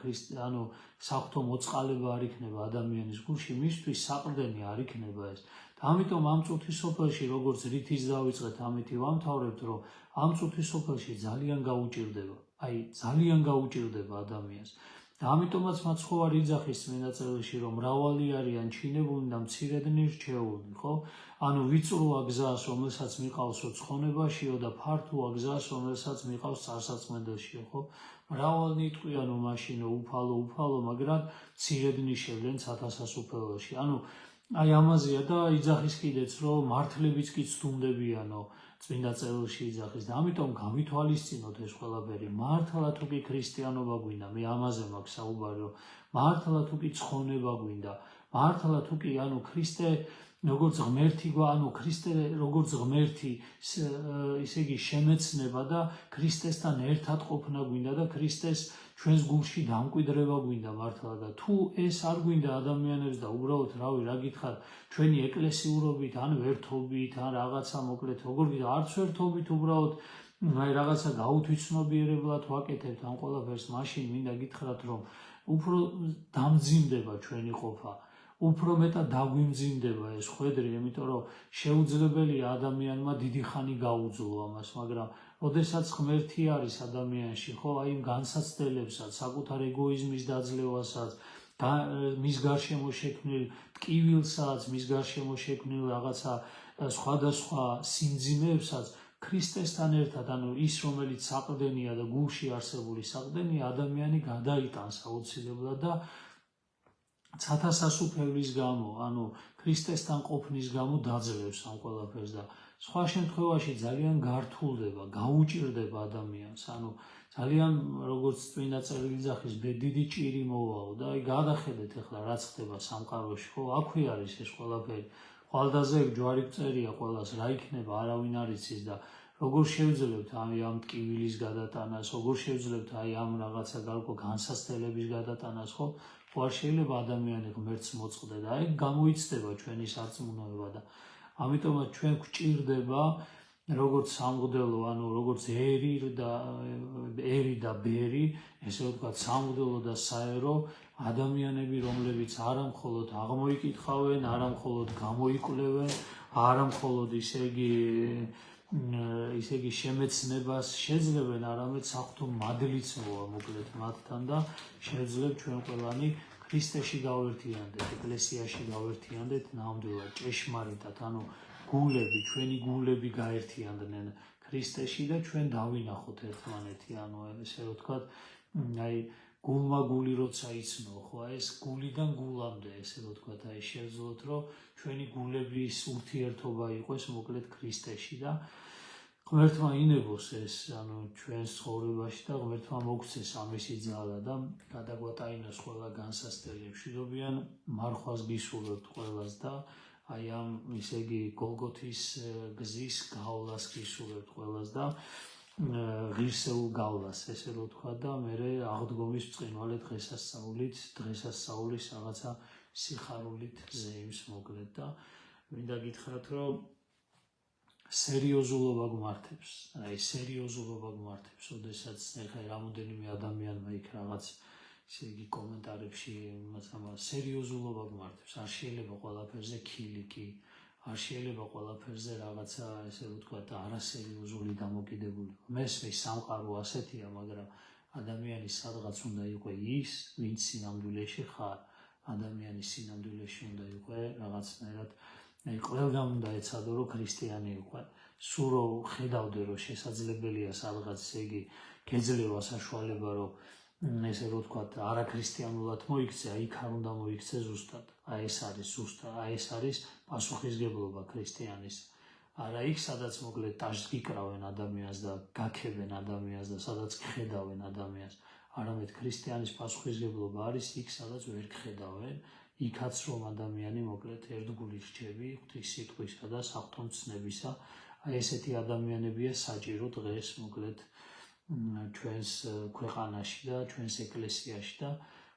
ანუ საღვთო მოწყალება არ იქნება ადამიანის გულში, მისთვის საყრდენი არ იქნება ეს. ამიტომ ამ წუთის სოფელში, როგორც რითიც დავიწყეთ, ამითი ვამთავრებთ, რომ ამ წუთის სოფელში ძალიან გაუჭირდება. აი, ძალიან გაუჭირდება ადამიანს. და ამიტომაც მაცხოვარი იძახის წმინდა წერილში, რომ მრავალი არიან ჩინებულნი და მცირედნი რჩეულნი, ხო? ანუ ვიწროა გზას, რომელსაც მიყავსო ცხონებაშიო და ფართოა გზას, რომელსაც მიყავს წარსაწმენდელშიო, ხო? მრავალნი იტყვიანო მაშინო უფალო, მაგრამ მცირედნი შევლენ ცათასასუფეველოში. ანუ აი ამაზეა და იძახის კიდეც, რომ მართლებიც კი ცდუნდებიანო, წმინდა წერილში იძახის და ამიტომ გავითვალისწინოთ ეს ყველაფერი. მართლა თუ კი ქრისტიანობა გვინდა, მე ამაზე მაქვს საუბარი, რომ მართლა თუ კი ცხონება გვინდა, მართლა თუ კი ანუ ქრისტე როგორც ღმერთი ანუ ქრისტე როგორც ღმერთი ისე იგი შემეცნება და ქრისტესთან ერთად ყოფნა გვინდა და ქრისტეს ჩვენს გულში დამკვიდრება გვინდა მართლა და თუ ეს არ გვინდა ადამიანებს და უბრალოდ რა გითხარ ჩვენი ეკლესიურობით ან ვერთობით ან რაღაცა მოკლედ როგორ გითხარ არც ვერთობით უბრალოდ აი რაღაცა გაუთვითცნობიერებლად ვაკეთებთ ამ ყველაფერს მაშინ მინდა გითხრათ რომ უფრო დამძიმდება ჩვენი ყოფა უფრო მეტად დაგვიმძიმდება ეს ხვედრი, იმიტომ რომ შეუძლებელია ადამიანმა დიდი ხანი გაუძლო ამას, მაგრამ ოდესაც ღმერთი არის ადამიანში, ხო, აი იმ განსაცდელებსაც, საკუთარ ეგოიზმის დაძლევასაც, მის გარშემო შექმნილ ტკივილსაც, მის გარშემო შექმნილ რაღაცა სხვადასხვა სიმძიმეებსაც ქრისტესთან ერთად, ანუ ის, რომელიც საყრდენია და გულში არსებული საყრდენია, ადამიანი გადაიტანს აუცილებლად და ცათასასუფეველის გამო, ანუ ქრისტესთან ყოფნის გამო დაძლევს ამ ყველაფერს და სხვა შემთხვევაში ძალიან გართულდება, გაუჭირდება ადამიანს, ანუ ძალიან როგორც წმინდა წერილი იძახის, დიდი ჭირი მოვაო და აი გადახედეთ ახლა რაც ხდება სამყაროში, ხო, აქვე არის ეს ყველაფერი. ხვალდაზე ჯვარი წერია ყველას, რა იქნება, არავინ არ იცის და როგორ შევძლებთ ამ ტკივილის გადატანას, როგორ შევძლებთ ამ რაღაცა გარკვეულ განსაცდელების გადატანას, ხო? არ შეიძლება ადამიანი ღმერთს მოწყდა და აი გამოიცდება ჩვენი სარწმუნოება და ამიტომაც ჩვენ გვჭირდება როგორც სამღვდელო, ანუ როგორც ერი და ბერი, ესე ვთქვათ, სამღვდელო და საერო ადამიანები, რომლებიც არა მხოლოდ აღმოიკითხავენ, არა მხოლოდ გამოიკვლევენ, არა მხოლოდ ისე იგი შემეცნებას შეძლებენ, არამედ საღვთო მადლიც მოვა მოკლედ მათთან და შეძლებთ ჩვენ ყველანი ქრისტეში გავერთიანდეთ, ეკლესიაში გავერთიანდეთ ნამდვილად ჭეშმარიტად, ანუ ჩვენი გულები გაერთიანდნენ ქრისტეში და ჩვენ დავინახოთ ერთმანეთი, ანუ ესე ვთქვათ, აი გულმა გული როცა იცნო, ხო, ეს გულიდან გულამდე, ესე ვთქვათ, აი შევძლოთ, რომ ჩვენი გულების ურთიერთობა იყოს მოკლედ ქრისტეში და ღმერთმა ინებოს ეს, ანუ ჩვენს ცხოვრებაში და ღმერთმა მოგცეს ამისი ძალა და გადაგვატაინოს ყველა განსასწრელი. მშვიდობიან მარხვას გისურვებთ ყველას და აი ამ ისე იგი გოლგოთის გზის გავლას გისურვებთ ყველას და ღირსეულ გავლას, ესე რომ თქვა და მე აღდგომის ბრწყინვალე დღესასწაულის რაღაცა სიხარულით ზეიმს მოკლედ და მინდა გითხრათ, რომ სერიოზულობა გმართებს, აი სერიოზულობა გმართებს, ოდესაც ეხლა რამოდენიმე ადამიანმა იქ რაღაც ისე იგი კომენტარებში სერიოზულობა გმართებს, არ შეიძლება ყველაფერზე ქილიკი, არ შეიძლება ყველაფერზე რაღაცა ესე ვთქვათ არასერიოზული დამოკიდებულება. მესმის სამყარო ასეთია, მაგრამ ადამიანის სადღაც უნდა იყოს ის, ვინც სინამდვილეში ხარ, ადამიანის სინამდვილეში უნდა იყოს რაღაცნაირად აი ყველგან უნდა ეცადო, რომ ქრისტიანი იყო. სულ რომ ხედავდე, რომ შესაძლებელია სადღაც იგი გეძლევა საშუალება, რომ ესე რომ ვთქვათ, არაქრისტიანულად მოიქცე, აი იქ არ უნდა მოიქცე ზუსტად. აი ეს არის ზუსტად, აი ეს არის პასუხისმგებლობა ქრისტიანის. არა იქ, სადაც მოკლედ ტაშს გიკრავენ ადამიანს და გაქებენ ადამიანს და სადაც გხედავენ ადამიანს. არამედ ქრისტიანის პასუხისმგებლობა არის იქ, სადაც ვერ გხედავენ. იქაც რომ ადამიანი მოკლედ ერთგული რჩები ღვთის სიტყვისა და საღვთო მცნებისა, აი ესეთი ადამიანებია საჭირო დღეს მოკლედ ჩვენს ქვეყანაში და ჩვენს ეკლესიაში და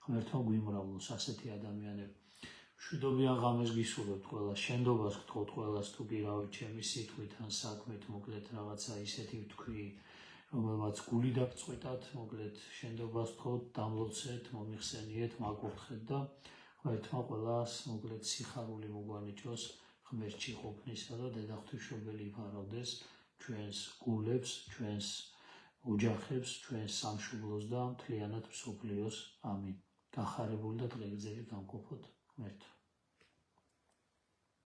ღმერთმა გვიმრავლოს ასეთი ადამიანები. მშვიდობიან ღამეს გისურვებთ ყველას, შენდობას გთხოვთ ყველას, თუ კი რავი ჩემი სიტყვით ან საქმით მოკლედ რაღაცა ისეთი ვთქვი, რომელმაც გული დაგწყვიტათ, მოკლედ შენდობას გთხოვთ, დამლოცეთ, მომიხსენიეთ, მაგურთხეთ და ღმერთმა ყველას მოკლედ სიხარული მოგვანიჭოს ღმერთში ყოფნისა და დედა ღვთისმშობელი იფარავდეს ჩვენს გულებს, ჩვენს ოჯახებს, ჩვენს სამშობლოს და მთლიანად მსოფლიოს. ამინ. გახარებული და დღეგრძელი გამყოფოთ ღმერთო.